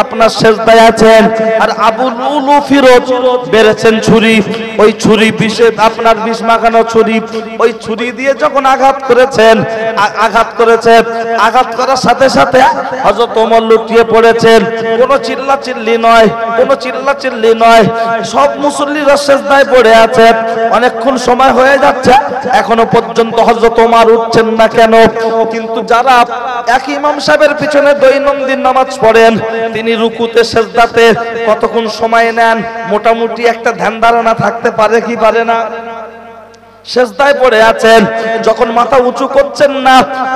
আপনার সিজদায় আছেন, আর আবু লুলু ফিরোজ বেরেছেন ছুরি, ওই ছুরি বিষে আপনার বিষ মাখানো ছুরি, ওই ছুরি দিয়ে যখন আঘাত করার সাথে সাথে হযরত ওমর লুটিয়ে পড়েছেন। কোনো চিল্লাচিল্লি নয়, সব মুসল্লিরা সিজদায় পড়ে আছে। অনেকক্ষণ সময় হয়ে যাচ্ছে, এখনো পর্যন্ত হযরত ওমর উঠছেন না কেন? কিন্তু যারা এক ইমাম সাহেবের পিছনে দৈনন্দিন নামাজ পড়েন, তিনি রুকুতে সিজদাতে কতক্ষণ সময় নেন মোটামুটি একটা ধ্যান ধারণা থাকতে পারে কি পারে না? সেজদায় পড়ে আছেন, যখন মাথা উঁচু করছেন না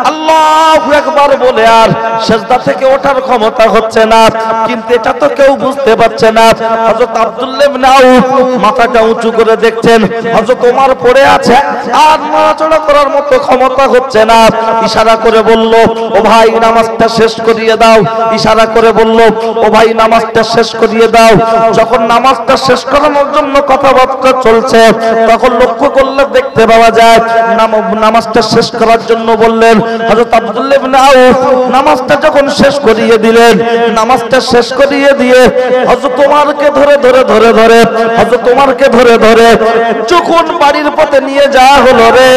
আল্লাহু আকবার বলে আর সেজদা থেকে ওঠার ক্ষমতা হচ্ছে না, কিন্তু এটা তো কেউ বুঝতে পারছে না। হযরত আব্দুল্লাহ ইবনে আউফ মাথাটা উঁচু করে দেখছেন হযরত ওমর পড়ে আছে আর নড়াচড়া করার মতো ক্ষমতা হচ্ছে না। ইশারা করে বলল, ও ভাই নামাজটা শেষ করিয়ে দাও। ইশারা করে বলল, ও ভাই নামাজটা শেষ করিয়ে দাও। যখন নামাজটা শেষ করানোর জন্য কথাবার্তা চলছে, তখন লক্ষ্য করলে দেখতে পাওয়া যায় নামাজটা শেষ করার জন্য বললেন। হযরত আব্দুল্লাহ ইবনে আউফ নামাজটা যখন শেষ করিয়ে দিলেন, নামাজটা শেষ করিয়ে দিয়ে হযরত ওমরকে ধরে হযরত ওমরকে ধরে যখন বাড়ির পথে নিয়ে যাওয়া হলো রে,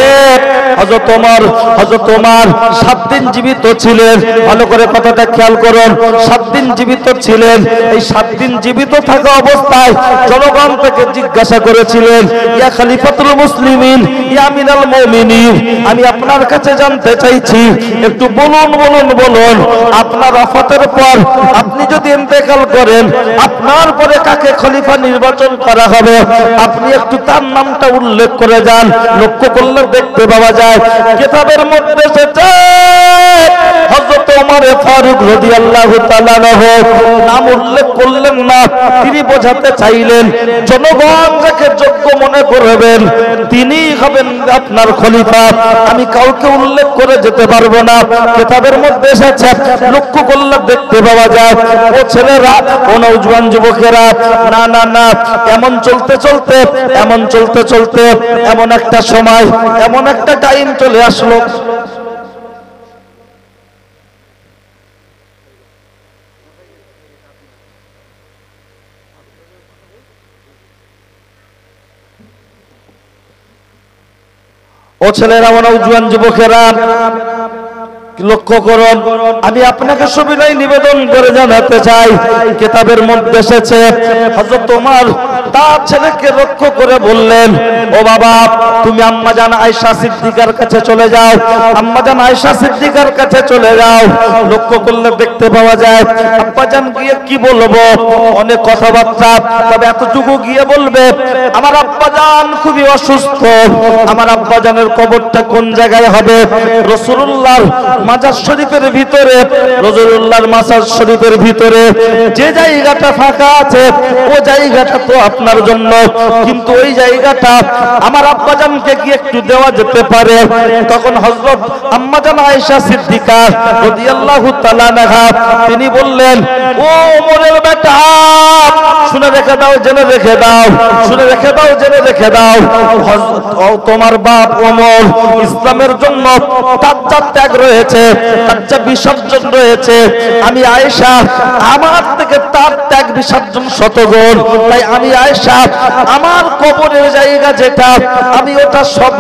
হযরত ওমর 7 দিন জীবিত ছিলেন। ভালো করে কথাটা খেয়াল করুন, 7 দিন জীবিত ছিলেন। এই 7 দিন জীবিত থাকা অবস্থায় জনগণ থেকে জিজ্ঞাসা করেছিলেন, ইয়া খলিফাতুল মুসলিমিন, ইয়া আমিনুল মুমিনিন, আমি আপনার কাছে জানতে চাইছি, একটু বলুন আপনার ওফাতের পর আপনি যদি ইন্তেকাল করেন, আপনার পরে কাকে খলিফা নির্বাচন করা হবে, আপনি একটু তার নামটা উল্লেখ করে যান। লক্ষ্য করলে দেখতে পাওয়া যায় কিতাবের মধ্যে এসেছে হযরত ওমর ফারুক রাদিয়াল্লাহু তাআলা নাম উল্লেখ করলেন না। তিনি বোঝাতে চাইলেন জনগণ যাকে যোগ্য মনে করবেন তিনি হবেন আপনার খলিফা, আমি কাউকে উল্লেখ করে যেতে পারবো না। কিতাবের মধ্যে এসেছে, লক্ষ্য করলে দেখতে পাওয়া যায় ও ছেলেরা, ও নওজোয়ান যুবকেরা, না এমন চলতে চলতে এমন একটা সময়, এমন একটা টাইম চলে আসলো। ও ছেলেরা, ও নওজোয়ান যুবকেরা, লক্ষ্য করুন, আমি আপনাকে সবিনয় নিবেদন করে জানাতে চাই কিতাবের মধ্যে এসেছে হযরত ওমর তার ছেলেকে লক্ষ্য করে বললেন, ও বাবা তুমি আম্মাজান আয়েশা সিদ্দিকার কাছে চলে যাও, আম্মাজান আয়েশা সিদ্দিকার কাছে চলে যাও। লক্ষ্য করলে দেখতে পাওয়া যায় আব্বাজান গিয়ে কি বলবো, অনেক কথাবার্তা, তবে এতটুকু গিয়ে বলবে আমার আব্বাজান খুবই অসুস্থ, আমার আব্বাজানের কবরটা কোন জায়গায় হবে, রাসূলুল্লাহর মাজার শরীফের ভিতরে, রাসূলুল্লাহর মাজার শরীফের ভিতরে যে জায়গাটা ফাঁকা আছে ও জায়গাটা তো আপনার জন্য, কিন্তু ওই জায়গাটা আমার আব্বাজানকে কি একটু দেওয়া যেতে পারে? তখন হযরত আম্মাজান আয়েশা সিদ্দিকা রাদিয়াল্লাহু তাআলা আনহা তিনি বললেন, ও ওমরের বেটা, শুনে রেখে দাও, জেনে রেখে দাও, শুনে রেখে দাও, জেনে রেখে দাও, তোমার বাপ ওমর ইসলামের জন্য তার ত্যাগ রয়েছে, তার বিসর্জন রয়েছে। আমি আয়েশা আমার থেকে তার ত্যাগ বিসর্জন শতগুণ, তাই আমি আয়েশা আমার কবরের জায়গা যেটা আমি ওটা সব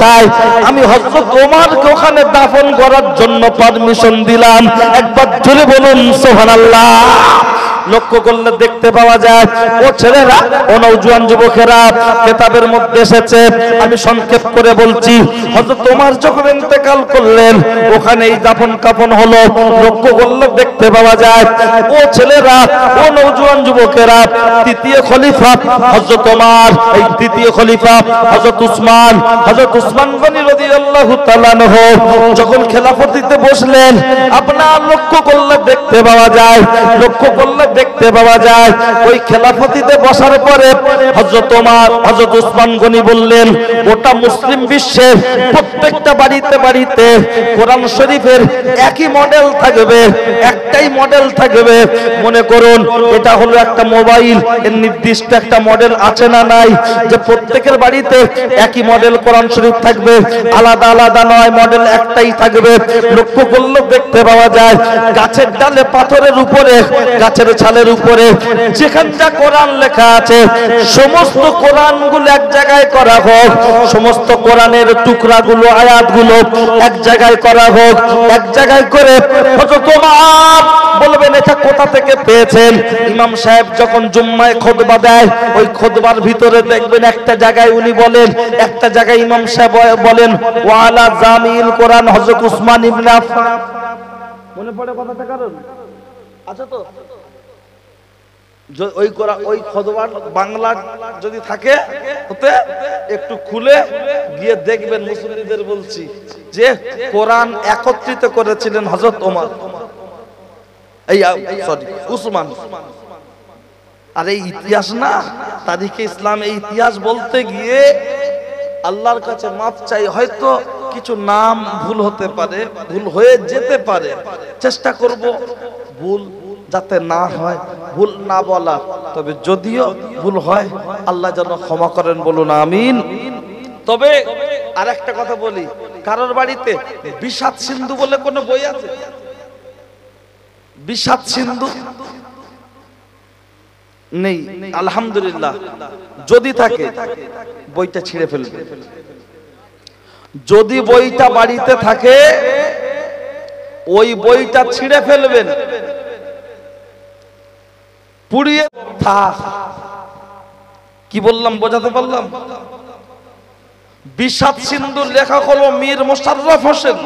চাই, আমি হযরত ওমরকে ওখানে দাফন করার জন্য পারমিশন দিলাম। একবার জোরে বলুন সুবহানাল্লাহ। লক্ষ্য করলে দেখতে পাওয়া যায় ও ছেলেরা, ও নওজোয়ান যুবকেরা, কিতাবের মধ্যে এসেছে, আমি সংক্ষেপ করে বলছি, হযরত ওমর যখন ইন্তেকাল করলেন ওখানেই দাফন কাফন হলো। লক্ষ্য করলে দেখতে পাওয়া যায় ও ছেলেরা, ও নওজোয়ান যুবকেরা, তৃতীয় খলিফা হযরত ওমর, এই তৃতীয় খলিফা হযরত উসমান গনি রাদিয়াল্লাহু তাআলা আনহু যখন খেলাফতিতে বসলেন, আপনার লক্ষ্য করলে দেখতে পাওয়া যায়, ওই খেলাফতিতে বসার পরে হযরত ওমর, হযরত উসমান গনি বললেন, গোটা মুসলিম বিশ্বের প্রত্যেকটা বাড়িতে কোরআন শরীফের একই মডেল থাকবে, একটাই মডেল থাকবে। মনে করুন এটা হলো একটা মোবাইল, এর নির্দিষ্ট একটা মডেল আছে না নাই, যে প্রত্যেকের বাড়িতে একই মডেল কোরআন শরীফ থাকবে, আলাদা আলাদা নয়, মডেল একটাই থাকবে। লক্ষ্য করলে দেখতে পাওয়া যায় গাছের ডালে, পাথরের উপরে, গাছের ছালের উপরে যেখানে যা কোরআন লেখা আছে সমস্ত কোরআনগুলো এক জায়গায় করা হোক, সমস্ত কোরআনের টুকরাগুলো, আয়াতগুলো এক জায়গায় করা হোক, এক জায়গায় করে হযরত ওমর বলবেন এটা কোথা থেকে পেয়েছেন। ইমাম সাহেব যখন জুম্মায় খুতবা দেয়, ওই খুতবার ভিতরে দেখবেন একটা জায়গায় উনি বলেন, একটা জায়গায় ইমাম সাহেব বলেন ওয়ালা জামিল কোরআন হযরত উসমান ইবনে আফফান। মনে পড়ে কথাটা? কারণ আচ্ছা তো ওই খতবার বাংলা যদি থাকে হতে একটু খুলে গিয়ে দেখবেন, মুসলিমদের বলছি যে কোরআন একত্রিত করেছিলেন হযরত ওমর, উসমান। আর এই ইতিহাস না, তারিখে ইসলাম, এই ইতিহাস বলতে গিয়ে আল্লাহর কাছে মাফ চাই, হয়তো কিছু নাম ভুল হতে পারে, ভুল হয়ে যেতে পারে, চেষ্টা করব ভুল যাতে না হয়, ভুল না বলা। তবে যদিও ভুল হয় আল্লাহ যেন ক্ষমা করেন, বলুন আমিন। তবে আরেকটা কথা বলি, কারোর বাড়িতে বিষাদ সিন্ধু বলে কোনো বই আছে? বিষাদ সিন্ধু নেই, আলহামদুলিল্লাহ। যদি থাকে বইটা ছিঁড়ে ফেলবে। যদি বইটা বাড়িতে থাকে ওই বইটা ছিঁড়ে ফেলবেন, পুড়িয়ে থাক। কি বললাম, বোঝাতে পারলাম? বিষাদ সিন্ধু লেখা হলো মীর মোশাররফ হোসেন।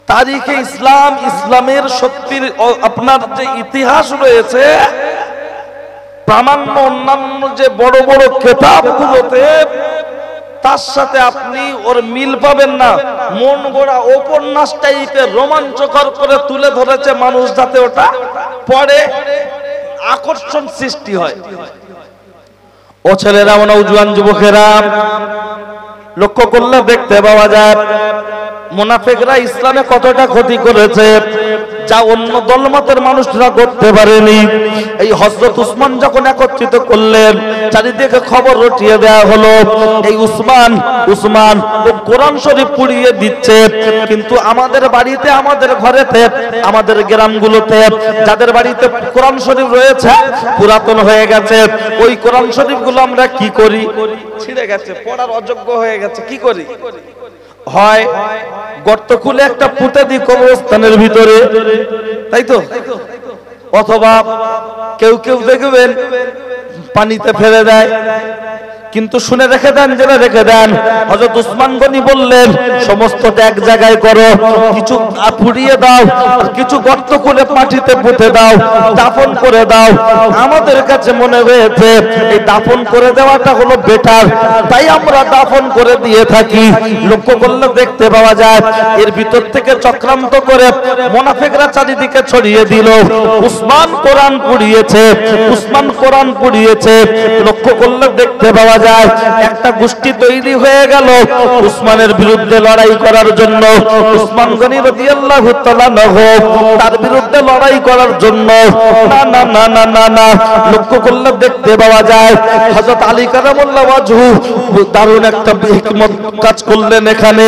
তারিখে ইসলাম, ইসলামের সত্যির আপনার যে ইতিহাস রয়েছে, প্রামাণ্য অন্যান্য যে বড় বড় কিতাবগুলোতে, তার সাথে আপনি ওর মিল পাবেন না। মন গড়া উপন্যাস টাইপের রোমাঞ্চকর করে তুলে ধরেছে, মানুষ যাতে ওটা পড়ে আকর্ষণ সৃষ্টি হয়। ও ছেলেরা, নওজোয়ান যুবকেরা, লক্ষ্য করলে দেখতে পাওয়া যায় মুনাফিকরা ইসলামে কতটা ক্ষতি করেছে, যা অন্য দলমতের মানুষরা করতে পারেনি। এই হযরত উসমান যখন একত্রিত করলেন, চারিদিকে খবর রটিয়ে দেওয়া হলো এই উসমান ও কোরআন শরীফ পুড়িয়ে দিচ্ছে। কিন্তু আমাদের বাড়িতে, আমাদের ঘরেতে, আমাদের গ্রামগুলোতে যাদের বাড়িতে কোরআন শরীফ রয়েছে, পুরাতন হয়ে গেছে, ওই কোরআন শরীফগুলো আমরা কি করি? ছিঁড়ে গেছে, পড়ার অযোগ্য হয়ে গেছে, কি করি? হয় গর্ত খুলে একটা পুঁতে দিই কবরস্থানের ভিতরে, তাই তো, অথবা কেউ কেউ দেখবেন পানিতে ফেলে দেয়। কিন্তু শুনে রেখে দেন, জেনে রেখে দেন, হযরত উসমান গনি বললেন সমস্তটা এক জায়গায় করো, কিছু পুড়িয়ে দাও, কিছু গর্ত করে মাটিতে পুঁতে দাও, দাফন করে দাও। আমাদের কাছে মনে হয়েছে এই দাফন করে দেওয়াটা হলো বেটার, তাই আমরা দাফন করে দিয়ে থাকি। লক্ষ্য করলে দেখতে পাওয়া যায় এর ভিতর থেকে চক্রান্ত করে মুনাফিকরা চারিদিকে ছড়িয়ে দিল উসমান কোরআন পুড়িয়েছে, উসমান কোরআন পুড়িয়েছে। লক্ষ্য করলে দেখতে পাওয়া যায় একটা গোষ্ঠী তৈরি হয়ে গেল উসমানের বিরুদ্ধে লড়াই করার জন্য। উসমান গনি রাদিয়াল্লাহু তাআলা তার বিরুদ্ধে লড়াই করার জন্য না না না না না না, লক্ষ্য করলে দেখতে পাওয়া যায় হযরত আলী কারামাল্লাহু ওয়াজহু দারুণ একটা হিকমত কাজ করলেন। এখানে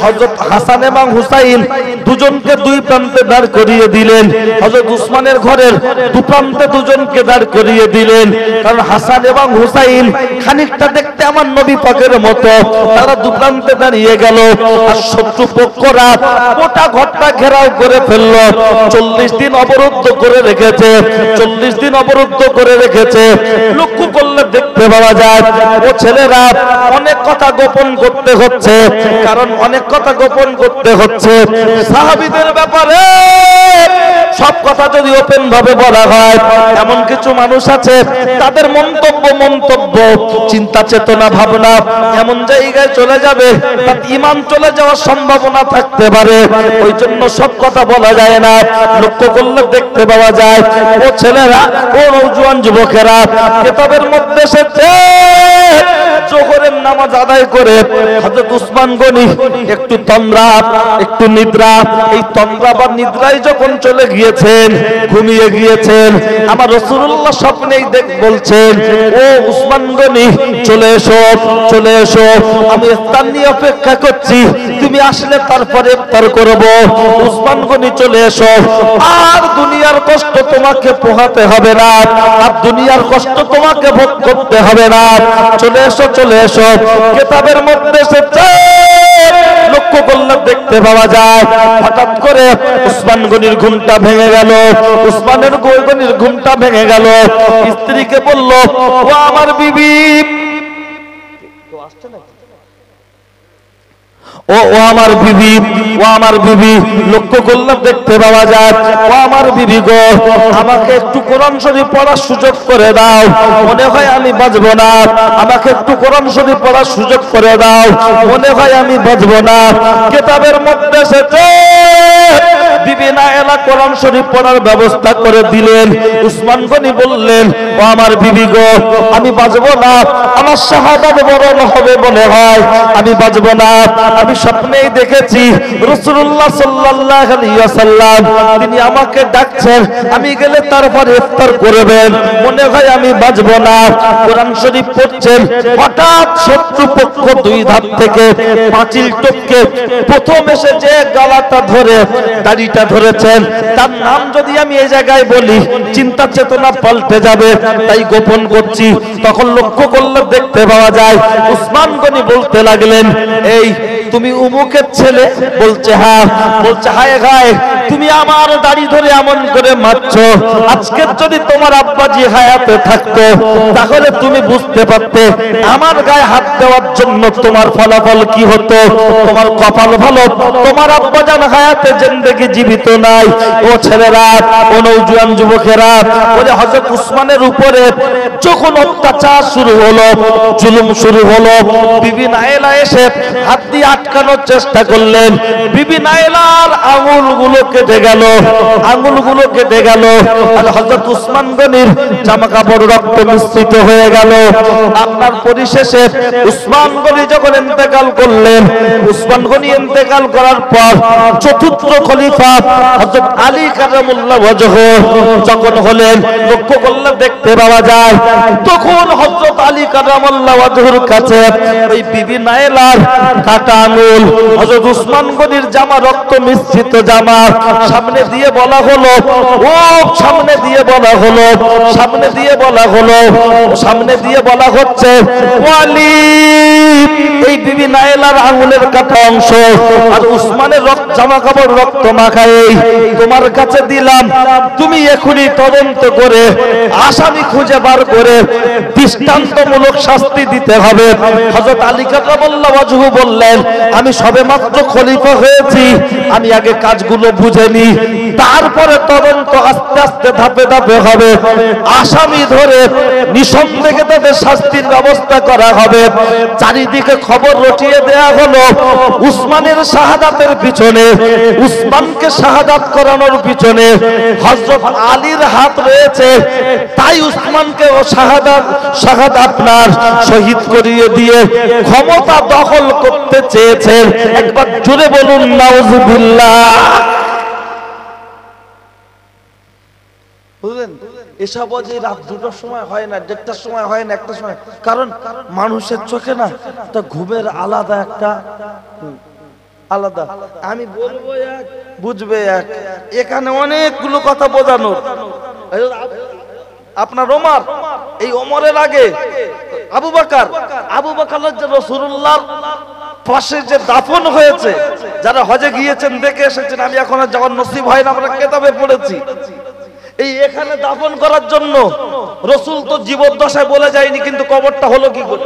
হযরত হাসান এবং হুসাইন দুজনকে দুই প্রান্তে দাঁড় করিয়ে দিলেন। হযরত উসমানের ঘরের দু প্রান্তে দুজনকে দাঁড় করিয়ে দিলেন, কারণ হাসান এবং হুসাইন খানিকটা দেখতে আমার নবী পাকের মতো। তারা দু প্রান্তে দাঁড়িয়ে গেল, আর শত্রু পক্ষরা গোটা ঘরটা ঘেরাও করে ফেললো। 40 দিন অবরুদ্ধ করে রেখেছে, 40 দিন অবরুদ্ধ করে রেখেছে। লক্ষ্য করলে দেখতে পাওয়া যায় ও ছেলেরা অনেক কথা গোপন করতে হচ্ছে, কারণ অনেক কথা গোপন করতে হচ্ছে সাহাবীদের ব্যাপারে। সব কথা যদি ওপেন ভাবে বলা হয়, এমন কিছু মানুষ আছে তাদের মন্তব্য চিন্তা চেতনা ভাবনা এমন জায়গায় চলে যাবে তার ঈমান চলে যাওয়ার সম্ভাবনা থাকতে পারে। ওই জন্য সব কথা বলা যায় না। লক্ষ্য করলে দেখতে পাওয়া যায় ও ছেলেরা, ও নওজোয়ান যুবকেরা, কিতাবের মধ্যে এসেছে জোহরের নামাজ আদায় করে হযরত উসমান গনি একটু তন্দ্রা, একটু নিদ্রা, এই তন্দ্রা বা নিদ্রায় যখন চলে গিয়েছেন, ঘুমিয়ে গিয়েছেন, আমার রাসূলুল্লাহ স্বপ্নেই বলছেন, ও উসমান গনি চলে এসো, চলে এসো, আমি স্থান নিয়ে অপেক্ষা করছি, তুমি আসলে তারপরে ইফতার করব। উসমান গনি চলে এসো, আর দুনিয়ার কষ্ট তোমাকে পোহাতে হবে না, আর দুনিয়ার কষ্ট তোমাকে ভোগ করতে হবে না, চলে এসো, চলে এসো। কিতাবের মধ্যে এসেছে, লক্ষ্য করলে দেখতে পাওয়া যায় হঠাৎ করে উসমান গনির ঘুমটা ভেঙে গেল, উসমানের গনির ঘুমটা ভেঙে গেল। স্ত্রীকে বলল, ও আমার বিবি, ও আমার বিবি, ও আমার বিবি, লক্ষ্য করলাম দেখতে পাওয়া যায়, ও আমার বিবি গো, আমাকে একটু কোরআন শরীফ পড়ার সুযোগ করে দাও, মনে হয় আমি বাঁচবো না। আমাকে একটু কোরআন শরীফ পড়ার সুযোগ করে দাও, মনে হয় আমি বাঁচবো না। কিতাবের মধ্যে এসেছে বিবি নায়েলা কোরআন শরীফ পড়ার ব্যবস্থা করে দিলেন। উসমান গনি বললেন, ও আমার বিবি গো, আমি বাঁচবো না, আমার শাহাদাত বরণ হবে মনে হয়, আমি বাঁচবো না। আমি স্বপ্নেই দেখেছি রাসূলুল্লাহ সাল্লাল্লাহু আলাইহি ওয়াসাল্লাম তিনি আমাকে ডাকছেন, আমি গেলে তারপর ইফতার করবেন, মনে হয় আমি বাঁচবো না। কোরআন শরীফ পড়ছেন, হঠাৎ শত্রুপক্ষ দুই ধাপ থেকে পাঁচিল টপকে প্রথম এসে যে গলাটা ধরে দাড়িটা ধরেছেন, তার নাম যদি আমি এই জায়গায় বলি চিন্তা চেতনা পাল্টে যাবে, তাই গোপন করছি। তখন লক্ষ্য করলে দেখতে পাওয়া যায় উসমান গনি বলতে লাগলেন, এই তুমি উমুকের ছেলে? বলছে হ্যাঁ। বলছে হায় হায়, তুমি আমার দাড়ি ধরে এমন করে মারছো, আজকে যদি তোমার আব্বাজি হায়াতে থাকতো তাহলে তুমি বুঝতে পারতে আমার গায়ে হাত দেওয়ার জন্য তোমার ফলাফল কি হতো। তোমার কপাল ভালো, তোমার আব্বাজান হায়াতে জিন্দেগি জীবিত নাই। ও ছেলেরা, ও নওজোয়ান যুবকেরা, বলে হযরত উসমানের উপরে যখন অত্যাচার শুরু হলো, জুলুম শুরু হলো, বিবি নায়েলা এসে হাত দিয়ে আটকানোর চেষ্টা করলেন। বিবি নায়েলার আঙুলগুলো কেটে গেল, আঙুলগুলো কেটে গেল, আর হযরত উসমান গনির জামা কাপড় রক্ত মিশ্রিত হয়ে গেল। আপনার পরিশেষে উসমান গনি যখন ইন্তেকাল করলেন, উসমান গনি ইন্তেকাল করার পর চতুর্থ খলিফা হযরত আলী কারামুল্লাহ ওয়াজহু যখন হলেন, লক্ষ্য করলে দেখতে পাওয়া যায় তখন হযরত আলী কারামুল্লাহ ওয়াজহুর কাছে ওই বিবি নায়েলার কাটা আঙুল, হযরত উসমান গনির জামা রক্ত মিশ্রিত জামা সামনে দিয়ে বলা হলো, ও সামনে দিয়ে বলা হলো, সামনে দিয়ে বলা হলো, সামনে দিয়ে বলা হচ্ছে, ওয়ালি এই বিবি নায়েলার আঙুলের কাটা অংশ আর উসমানের জামা কাপড় রক্ত মাখায় তোমার কাছে দিলাম, তুমি এখনই তদন্ত করে আসামি খুঁজে বার করে দৃষ্টান্তমূলক শাস্তি দিতে হবে। হযরত আলী কারামাল্লাহু ওয়াজহু বললেন, আমি সবেমাত্র খলিফা হয়েছি, আমি আগে কাজগুলো বুঝে নি, তারপরে তদন্ত আস্তে আস্তে ধাপে ধাপে হবে, আসামি ধরে নিঃসন্দেহে তাদের শাস্তির ব্যবস্থা করা হবে। চারিদিকে খবর রটিয়ে দেয়া হলো উসমানের শাহাদাতের পিছনে, উসমানকে শাহাদাত করানোর পিছনে হযরত আলীর হাত রয়েছে, তাই উসমানকে ও শাহাদাত আপনার শহীদ করিয়ে দিয়ে ক্ষমতা দখল করতে চেয়েছেন। একবার জোরে বলুন নাউজুবিল্লাহ। বুঝলেন, এসব যে রাত 2টার সময় হয় না, 1টার সময় হয় না, 1টার সময়, কারণ মানুষের চোখে না তা ঘুমের আলাদা একটা আলাদা, আমি বলবো এক বুঝবে এক, এখানে অনেকগুলো কথা বোঝানোর। আপনার ওমর, এই ওমরের আগে আবু বকর, আবু বকর যে রাসূলুল্লাহর পাশে যে দাফন হয়েছে, যারা হজে গিয়েছেন দেখে এসেছেন, আমি এখন আর যাওয়ার নসিব হয় না, আমরা কিতাবে পড়েছি, এই এখানে দাফন করার জন্য রাসূল তো জীবদ্দশায় বলে যায়নি, কিন্তু কবরটা হলো কি করে?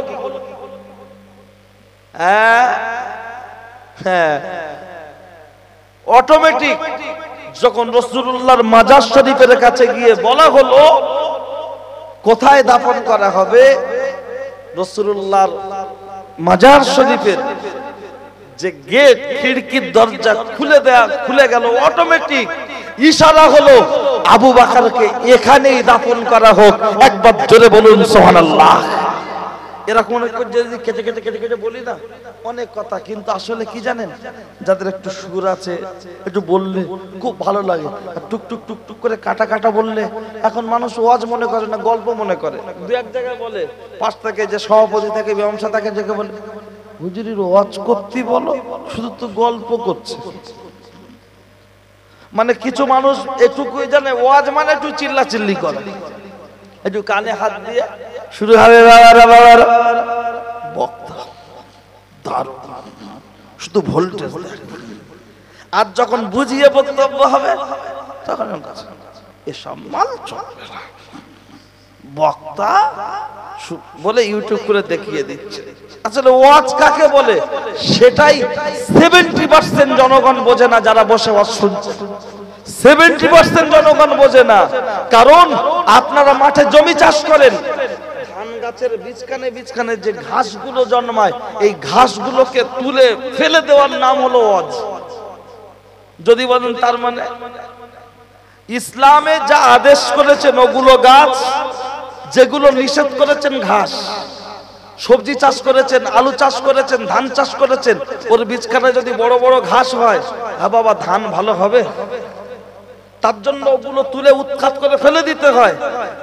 হ্যাঁ, অটোমেটিক যখন রাসূলুল্লাহর মাজার শরীফের কাছে গিয়ে বলা হলো কোথায় দাফন করা হবে, রাসূলুল্লাহর মাজার শরীফের যে গেট, খিড়কির দরজা খুলে গেল, অটোমেটিক ইশারা হলো আবু বকরকে এখানেই দাফন করা হোক। একবার জোরে বলুন সুবহানাল্লাহ। এরকম অনেক যদি কেটে কেটে কেটে কেটে বলি না অনেক কথা, কিন্তু আসলে কি জানেন, যাদের একটু সুর আছে একটু বললে খুব ভালো লাগে, টুক টুক টুক টুক করে কাটা কাটা বললে এখন মানুষ ওয়াজ মনে করে না, গল্প মনে করে। দু এক জায়গায় বলে, পাশ থেকে যে সভাপতি থাকে, ব্যবসা থাকে, যাকে বলে হুজুরির ওয়াজ করতে বলো, শুধু তো গল্প করছে। মানে কিছু মানুষ এটুকুই জানে ওয়াজ মানে একটু চিল্লা চিল্লি করে, একটু কানে হাত দিয়ে শুরু হবে বক্তা, শুধু ভোল্টেজ। আর যখন বুঝিয়ে বক্তব্য হবে তখন এসব মাল চলবে না, বক্তা বলে ইউটিউব করে দেখিয়ে দিচ্ছে। আসলে ওয়াজ কাকে বলে সেটাই 70% জনগণ বোঝে না, যারা বসে ওয়াজ শুনছে 70% জনগণ বোঝে না। কারণ আপনারা মাঠে জমি চাষ করেন, ধান গাছের বীজখানে বীজখানে যে ঘাসগুলো জন্মায়, এই ঘাসগুলোকে তুলে ফেলে দেওয়ার নাম হলো ওয়াজ। যদি বলেন তার মানে ইসলামে যা আদেশ করেছেন ওগুলো গাছ, যেগুলো নিষেধ করেছেন ঘাস। সবজি চাষ করেছেন, আলু চাষ করেছেন, ধান চাষ করেছেন, ওর বীজখানে যদি বড় বড় ঘাস হয়, হ্যাঁ বাবা ধান ভালো হবে? তার জন্য ওগুলো তুলে উৎখাত করে ফেলে দিতে হয়।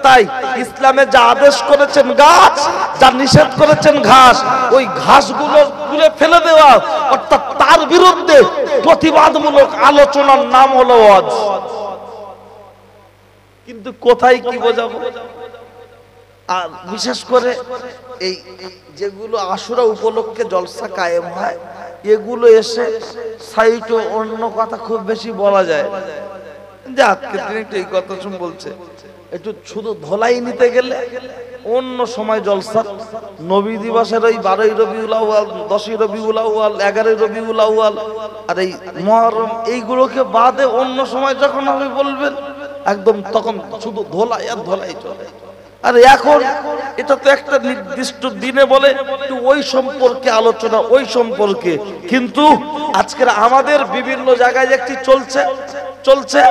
তাই ইসলামে যা আদেশ করেছেন গাছ, যা নিষেধ করেছেন ঘাস, ওই ঘাসগুলো তুলে ফেলে দেওয়া, অর্থাৎ তার বিরুদ্ধে প্রতিবাদমূলক আলোচনার নাম হলো ওয়াজ। কিন্তু কোথায় কি বোঝাবো? আর বিশেষ করে এই যেগুলো আশুরা উপলক্ষে জলসা কায়েম হয়, এগুলো এসে সাইটো অন্য কথা খুব বেশি বলা যায় যে আজকে তিনি একটু এই কথা শুন বলছে, একটু শুধু ধলাই নিতে গেলে অন্য সময় জলসা, নবী দিবসের ওই 12ই রবিউল আউয়াল, 10ই রবিউল আউয়াল, 11ই রবিউল আউয়াল আর এই মুহররম, এইগুলোকে বাদে অন্য সময় যখন আপনি বলবেন একদম তখন শুধু ধলাই আর ধলাই চলে। আর এখন এটা তো একটা নির্দিষ্ট দিনে বলে ওই সম্পর্কে আলোচনা, ওই সম্পর্কে। কিন্তু আজকের আমাদের বিভিন্ন জায়গায় একটি চলছে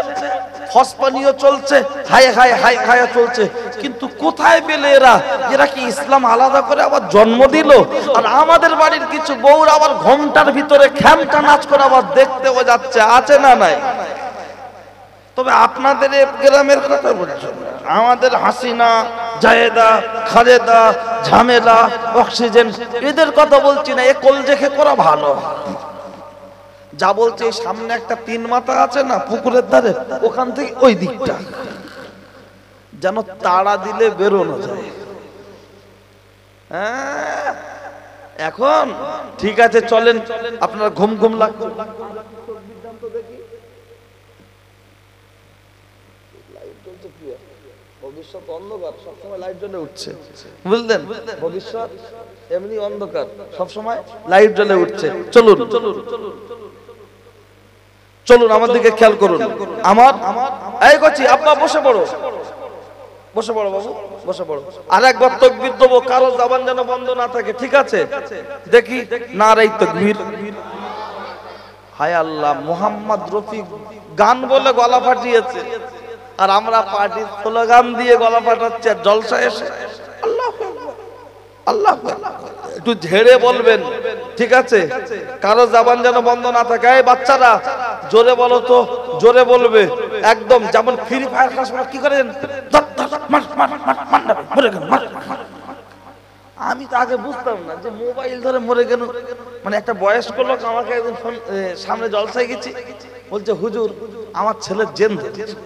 ফসপানিও চলছে, হায় হায় হায় হায় চলছে। কিন্তু কোথায় পেলে এরা কি ইসলাম আলাদা করে আবার জন্ম দিল? আর আমাদের বাড়ির কিছু বউরা আবার ঘোমটার ভিতরে খ্যামটা নাচ করে আবার দেখতেও যাচ্ছে, আছে না নাই? তবে আপনাদের গ্রামের কথা বলছেন, আমাদের হাসিনা, জায়েদা, খালেদা, ঝামেলা, অক্সিজেন, এদের কথা বলছি না। এ কলজেখে করা ভালো। যা বলছে সামনে একটা 3 মাথা আছে না পুকুরের ধারে, ওখান থেকে ওই দিকটা যেন তাড়া দিলে বেরোনো যায়। হ্যাঁ এখন ঠিক আছে, চলেন। আপনার ঘুম ঘুম লাগছে, ভবিষ্যৎ অন্ধকার, সবসময় লাইট জ্বলে উঠছে, বুঝলেন? ভবিষ্যৎ এমনি অন্ধকার, সবসময় লাইট জ্বলে উঠছে। চলুন চলুন আমার দিকে খেয়াল করুন। আমার এই করছি, আব্বা বসে পড়ো, বসে পড়ো বাবু, বসে পড়ো। আর একবার তাকবীর দেবো, কারো জবান যেন বন্ধ না থাকে, ঠিক আছে? দেখি নারায়ে তাকবীর। হায় আল্লাহ, মুহাম্মদ রফি গান বলে গলা ফাটিয়েছে, আর আমরা পার্টির স্লোগান দিয়ে গলা ফাটাচ্ছি। আর জলসা এসে আল্লাহ আল্লাহ একটু ঝেড়ে বলবেন, ঠিক আছে? কারো জবান যেন বন্ধ না থাকে। এই বাচ্চারা জোরে বলো তো, জোরে বলবে একদম। যেমন ফ্রি ফায়ার ক্লাস কি করেন, আমি তো আগে বুঝতাম না যে মোবাইল ধরে মরে গেল মানে। একটা বয়স্ক লোক আমাকে একদিন সামনে জলসায় গেছি, বলছে হুজুর আমার ছেলের জেন ধরেছে।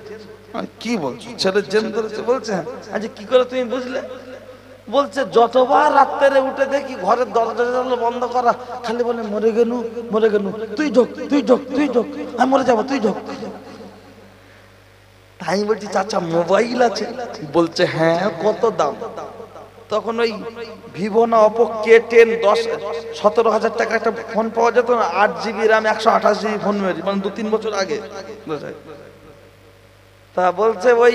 কি বলছো, ছেলের জেন ধরেছে? বলছে আচ্ছা কি করে তুমি বুঝলে? বলছে যতবার রাত্রে উঠে দেখি ঘরের দরজা বন্ধ করা, খালি বলে মরে গেলু মরে গেলু, তুই ঢোক তুই ঢোক তুই ঢোক, আমি মরে যাবো তুই ঢোক। তাই বলছি চাচা মোবাইল আছে? বলছে হ্যাঁ। কত দাম? তখন ওই ভিভো না অপো K10 17,000 টাকা একটা ফোন পাওয়া যেত না, 8 GB RAM 128 GB ফোন, মানে 2-3 বছর আগে। তা বলছে ওই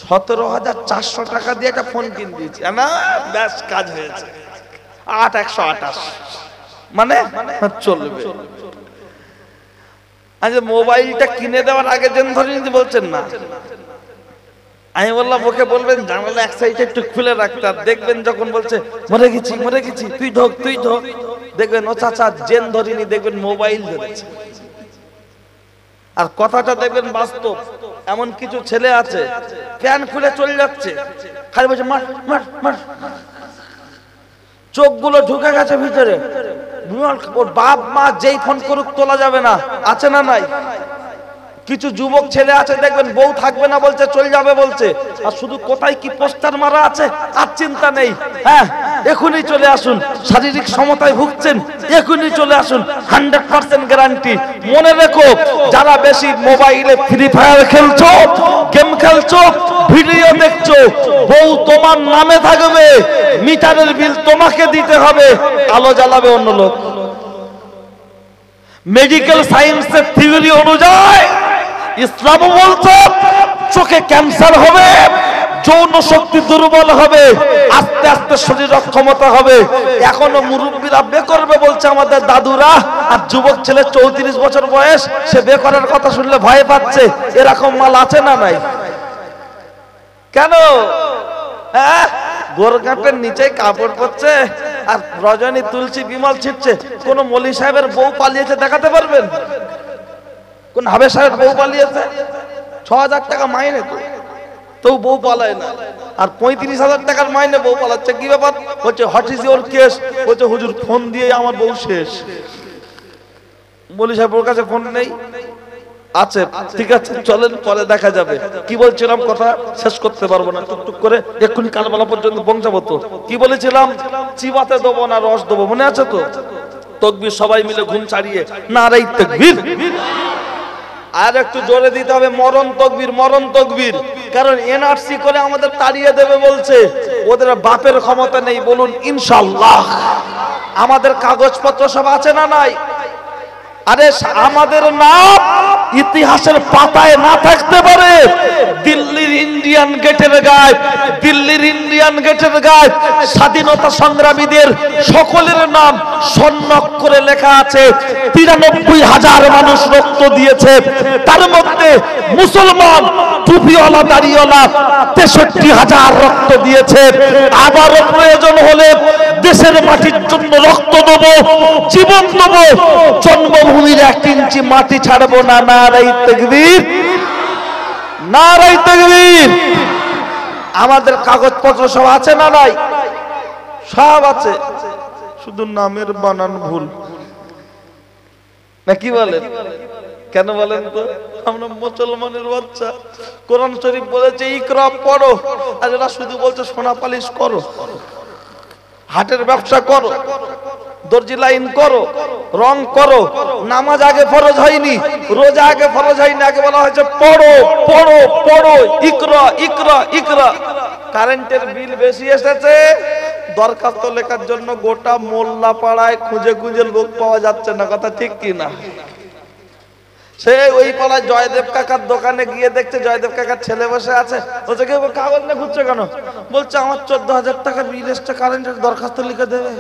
17,400 টাকা দিয়ে একটা ফোন কিনে দিয়েছি না, ব্যাস কাজ হয়েছে। 8/128 মানে চলবে। আচ্ছা মোবাইলটা কিনে দেওয়ার আগে জেন ধরে নিতে বলছেন না? আমি বললাম ওকে বলবেন জানালা এক সাইডে একটু খুলে রাখতে। দেখবেন যখন বলছে মরে গেছি মরে গেছি, তুই ঢোক তুই ঢোক, দেখবেন ও চাচা জেন ধরিনি, দেখবেন মোবাইল ধরেছে। আর কথাটা দেখবেন বাস্তব। এমন কিছু ছেলে আছে ফ্যান খুলে চলে যাচ্ছে, খালি বলছে মার মার মার, চোখগুলো ঢুকে গেছে ভিতরে। ওর বাপ মা যেই ফোন করুক তোলা যাবে না, আছে না নাই? কিছু যুবক ছেলে আছে দেখবেন বউ থাকবে না বলছে, চলে যাবে বলছে, আর শুধু কোথায় কি পোস্টার মারা আছে আর চিন্তা নেই। হ্যাঁ এখনই চলে আসুন, শারীরিক সমতায় ভুগছেন এখনই চলে আসুন, 100% গ্যারান্টি। মনে রেখো যারা বেশি মোবাইলে ফ্রি ফায়ার খেলছো, গেম খেলছো, ভিডিও দেখছো, বউ তোমার নামে থাকবে, মিটারের বিল তোমাকে দিতে হবে, আলো জ্বালাবে অন্য লোক। মেডিকেল সায়েন্সের থিওরি অনুযায়ী ইসলাম বলছে চোখে ক্যান্সার হবে, যৌন শক্তি দুর্বল হবে, আস্তে আস্তে শরীর অক্ষমতা হবে। এখনো মুরব্বীরা বে করবে বলছে আমাদের দাদুরা, আর যুবক ছেলে 34 বছর বয়স, সে বে করার কথা শুনলে ভয় পাচ্ছে। এরকম মাল আছে না নাই? কেন? হ্যাঁ, গোরঘাটের নিচে কাপড় পরছে আর রজনী তুলসী বিমল ছিটছে। কোন মলি সাহেবের বউ পালিয়েছে দেখাতে পারবেন? কোন হাবে সাহেব বউ পালিয়েছে? 6000 টাকা মাইনে তো বউ পালায় না, আর 35,000 টাকার মাইনে বউ পালাচ্ছে। কি ব্যাপার? বলছে হোয়াট ইজ ইওর কেস? বলছে হুজুর ফোন দিয়ে আমার বউ শেষ। মলি সাহেবের কাছে ফোন নেই? আছে, ঠিক আছে চলেন পরে দেখা যাবে। কি বলছিলাম, কথা শেষ করতে পারবো না, টুকটুক করে এক্ষুনি কালবেলা পর্যন্ত পৌঁছাবো। তো কি বলেছিলাম? চিবাতে দেবো না রস দেবো, মনে আছে তো? তাকবীর সবাই মিলে ঘুম ছাড়িয়ে নারায়ে তাকবীর। আর একটু জোরে দিতে হবে, মরণ তাকবীর, মরণ তাকবীর। কারণ এনআরসি করে আমাদের তাড়িয়ে দেবে বলছে, ওদের বাপের ক্ষমতা নেই। বলুন ইনশাআল্লাহ। আমাদের কাগজপত্র সব আছে না নাই? আরে আমাদের নাম ইতিহাসের পাতায় না থাকতে পারে, দিল্লির ইন্ডিয়ান গেটের গায়ে, দিল্লির ইন্ডিয়ান গেটের গায়ে স্বাধীনতা সংগ্রামীদের সকলের নাম স্বর্ণাক্ষরে লেখা আছে। 93,000 মানুষ রক্ত দিয়েছে, তার মধ্যে মুসলমান টুপিওয়ালা দাড়িওয়ালা 63,000 রক্ত দিয়েছে। আবারও প্রয়োজন হলে দেশের মাটির জন্য রক্ত দেবো, জীবন দেবো, জন্মভূমির 1 ইঞ্চি মাটি ছাড়বো না। নারায়ে তাকবীর, নারায়ে তাকবীর। আমাদের কাগজপত্র সব আছে না নাই? সব আছে, শুধু নামের বানান ভুল। না কি বলেন? কেন বলেন তো? আমরা মুসলমানের বাচ্চা, কোরআন শরীফ বলেছে ইকরা পড়ো, আর এরা শুধু বলছে সোনা পালিশ করো, হাটের ব্যবসা করো, দর্জি লাইন করো, রং করো। নামাজ আগে ফরজ হয়নি, রোজা আগে ফরজ হয়নি, আগে বলা হয়েছে পড়ো পড়ো পড়ো, ইকরা ইকরা ইকরা। কারেন্টের বিল বেশি এসেছে, দরখাস্ত লেখার জন্য গোটা মোল্লা পাড়ায় খুঁজে খুঁজে লোক পাওয়া যাচ্ছে না। কথা ঠিক কি না? সে ওই পাড়ায় জয়দেব কাকার দোকানে গিয়ে দেখছে জয়দেব কাকার ছেলে বসে আছে, বলছে কি কাগজ নিয়ে ঘুরছে কেন? বলছে আমার 14,000 টাকা বিল এসছে, কারেন্টের দরখাস্ত লিখে দেবে।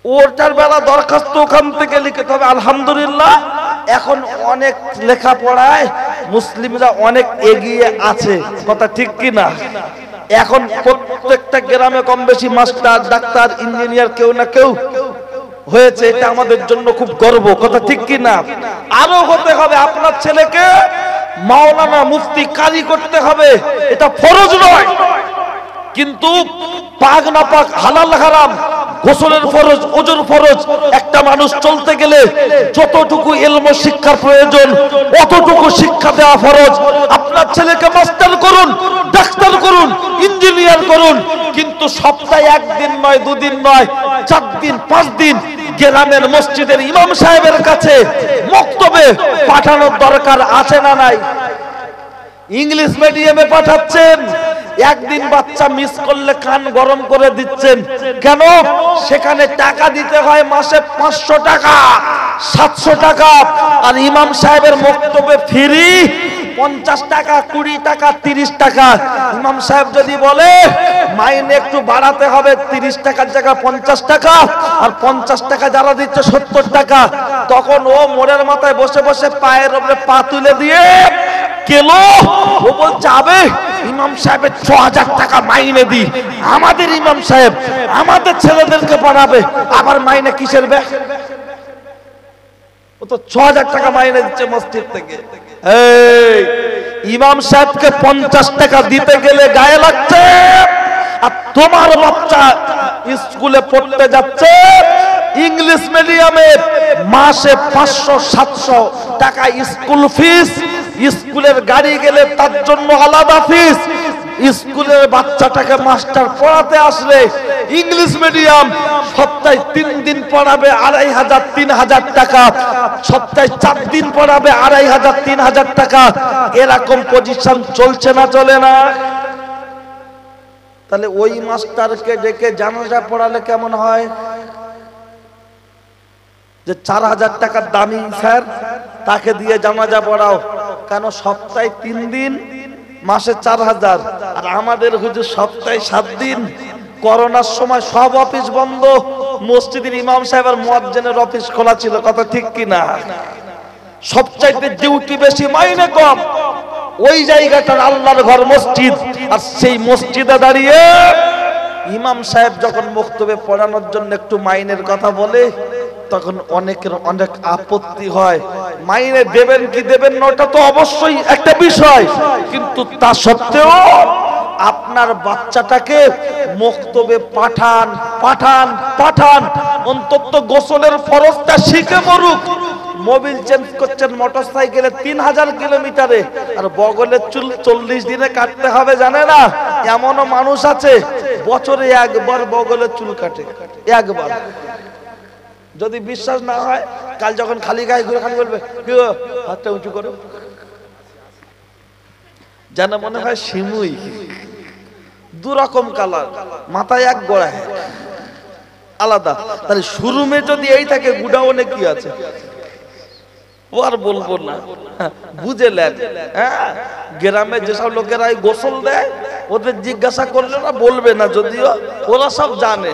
ওটার বেলা দরখাস্ত ওখান থেকে লিখতে হবে। আলহামদুলিল্লাহ এখন অনেক লেখাপড়ায় মুসলিমরা অনেক এগিয়ে আছে। কথা ঠিক কি না? এখন প্রত্যেকটা গ্রামে কম বেশি মাস্টার, ডাক্তার, ইঞ্জিনিয়ার কেউ না কেউ হয়েছে। এটা আমাদের জন্য খুব গর্ব। কথা ঠিক কি না? আরো হতে হবে। আপনার ছেলেকে মাওলানা, মুফতি, কারি করতে হবে, এটা ফরজ নয়, কিন্তু পাক না পাক, হালাল হারাম, গোসলের ফরজ, ওজুর ফরজ। একটা মানুষ চলতে গেলে যতটুকু ইলম শিক্ষার প্রয়োজন অতটুকু শিক্ষা দেওয়া ফরজ। আপনার ছেলেকে মাস্টার করুন, ডাক্তার করুন, ইঞ্জিনিয়ার করুন, কিন্তু সপ্তাহে 1 দিন নয়, 2 দিন নয়, 4 দিন 5 দিন গ্রামের মসজিদের ইমাম সাহেবের কাছে মক্তবে পাঠানোর দরকার আছে না নাই? ইংলিশ মিডিয়ামে পাঠাচ্ছেন, একদিন বাচ্চা মিস করলে কান গরম করে দিচ্ছেন। কেন? সেখানে টাকা দিতে হয় মাসে 500 টাকা, 700 টাকা। আর ইমাম সাহেবের মক্তবে ফ্রি 50 টাকা, 20 টাকা, 30 টাকা। ইমাম সাহেব যদি বলে মাইনে একটু বাড়াতে হবে, 30 টাকার জায়গায় 50 টাকা, আর 50 টাকা যারা দিচ্ছে 70 টাকা, তখন ও মোড়ের মাথায় বসে বসে পায়ের উপরে পা তুলে দিয়ে কেলো ও বলছে আবে ইমাম সাহেবের 6,000 টাকা মাইনে দি, আমাদের ইমাম সাহেব আমাদের ছেলেদেরকে পড়াবে, আবার মাইনে কিসের বে? ও তো 6,000 টাকা মাইনে দিচ্ছে মসজিদ থেকে। এই ইমাম সাহেবকে 50 টাকা দিতে গেলে গায়ে লাগছে, আর তোমার বাচ্চা স্কুলে পড়তে যাচ্ছে ইংলিশ মিডিয়ামে, মাসে 500-700 টাকা স্কুল ফিস, স্কুলের গাড়ি গেলে তার জন্য আলাদা ফিস, স্কুলের বাচ্চাটাকে মাস্টার পড়াতে আসলে ইংলিশ মিডিয়াম সপ্তাহে 3 দিন পড়াবে 2500 3000 টাকা, সপ্তাহে 4 দিন পড়াবে 2500 3000 টাকা, এরকম পজিশন চলছে না চলে না? তাহলে ওই মাস্টারকে ডেকে জানাজা পড়ালে কেমন হয়? যে 4000 টাকার দামি স্যার, তাকে দিয়ে জানাজা পড়াও কেন? সপ্তাহে 3 দিন, মাসে 4000। আর আমাদের হুজুর সপ্তাহে 7 দিন। করোনার সময় সব অফিস বন্ধ, মসজিদের ইমাম সাহেব আর মুয়াজ্জিনের অফিস খোলা ছিল, কথা ঠিক কিনা? সবচাইতে ডিউটি বেশি, মাইনে কম। ওই জায়গাটার আল্লাহর ঘর মসজিদ, আর সেই মসজিদে দাঁড়িয়ে ইমাম সাহেব যখন বক্তব্য পড়ানোর জন্য একটু মাইনের কথা বলে, তখন অনেকের অনেক আপত্তি হয়। মাইনে দেবেন কি দেবেন না ওটা তো অবশ্যই একটা বিষয়, কিন্তু তা সত্ত্বেও আপনার বাচ্চাটাকে বক্তব্যে পাঠান পাঠান পাঠান, অন্তত গোসলের ফরজটা শিখে মরুক। মোবিল চেঞ্জ করছেন মোটরসাইকেলে 3000 কিলোমিটারে, আর বগলের চুল 40 দিনে কাটতে হবে জানে না? এমনও মানুষ আছে বছরে একবার বগলের চুল কাটে, একবার। যদি বিশ্বাস না হয়, কাল যখন খালি গায়ে ঘুরে খালি বলবে কি গো, হাতটা উঁচু করো, যেন মনে হয় শিমুই। দুরকম কালার, মাথায় এক গোড়ায় আলাদা। তাহলে শোরুমে যদি এই থাকে, গুডাউনে কি আছে ও আর বলবো না, বুঝে নেন। হ্যাঁ, গ্রামে যেসব লোকেরা গোসল দেয়, ওদের জিজ্ঞাসা করলে ওরা বলবে না, যদিও ওরা সব জানে,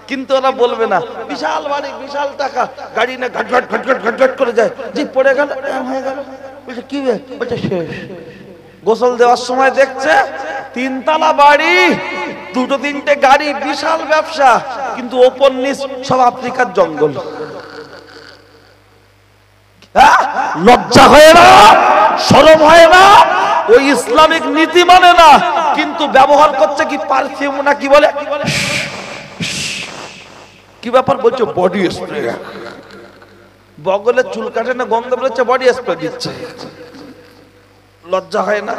কিন্তু ওরা বলবে না। বিশাল বাড়ি, বিশাল টাকা, গাড়ি না ঘটঘট ঘটঘট ঘটঘট করে যায়, যে পড়ে গেল হয়ে গেল, বলছে কি বলছে শেষ। গোসল দেওয়ার সময় দেখছে 3 তলা বাড়ি, 2-3টে গাড়ি, বিশাল ব্যবসা, কিন্তু ওপর নিচ সব আফ্রিকার জঙ্গল। লজ্জা হয় না? শরম হয় না? ওই ইসলামিক নীতি মানে না, কিন্তু ব্যবহার করছে কি পারফিউম না কি বলে, কি ব্যাপার বলছে বডি স্প্রে। বগলে চুল কাটে না, গন্ধ বেরোচ্ছে, বডি স্প্রে দিচ্ছে। লজ্জা হয় না?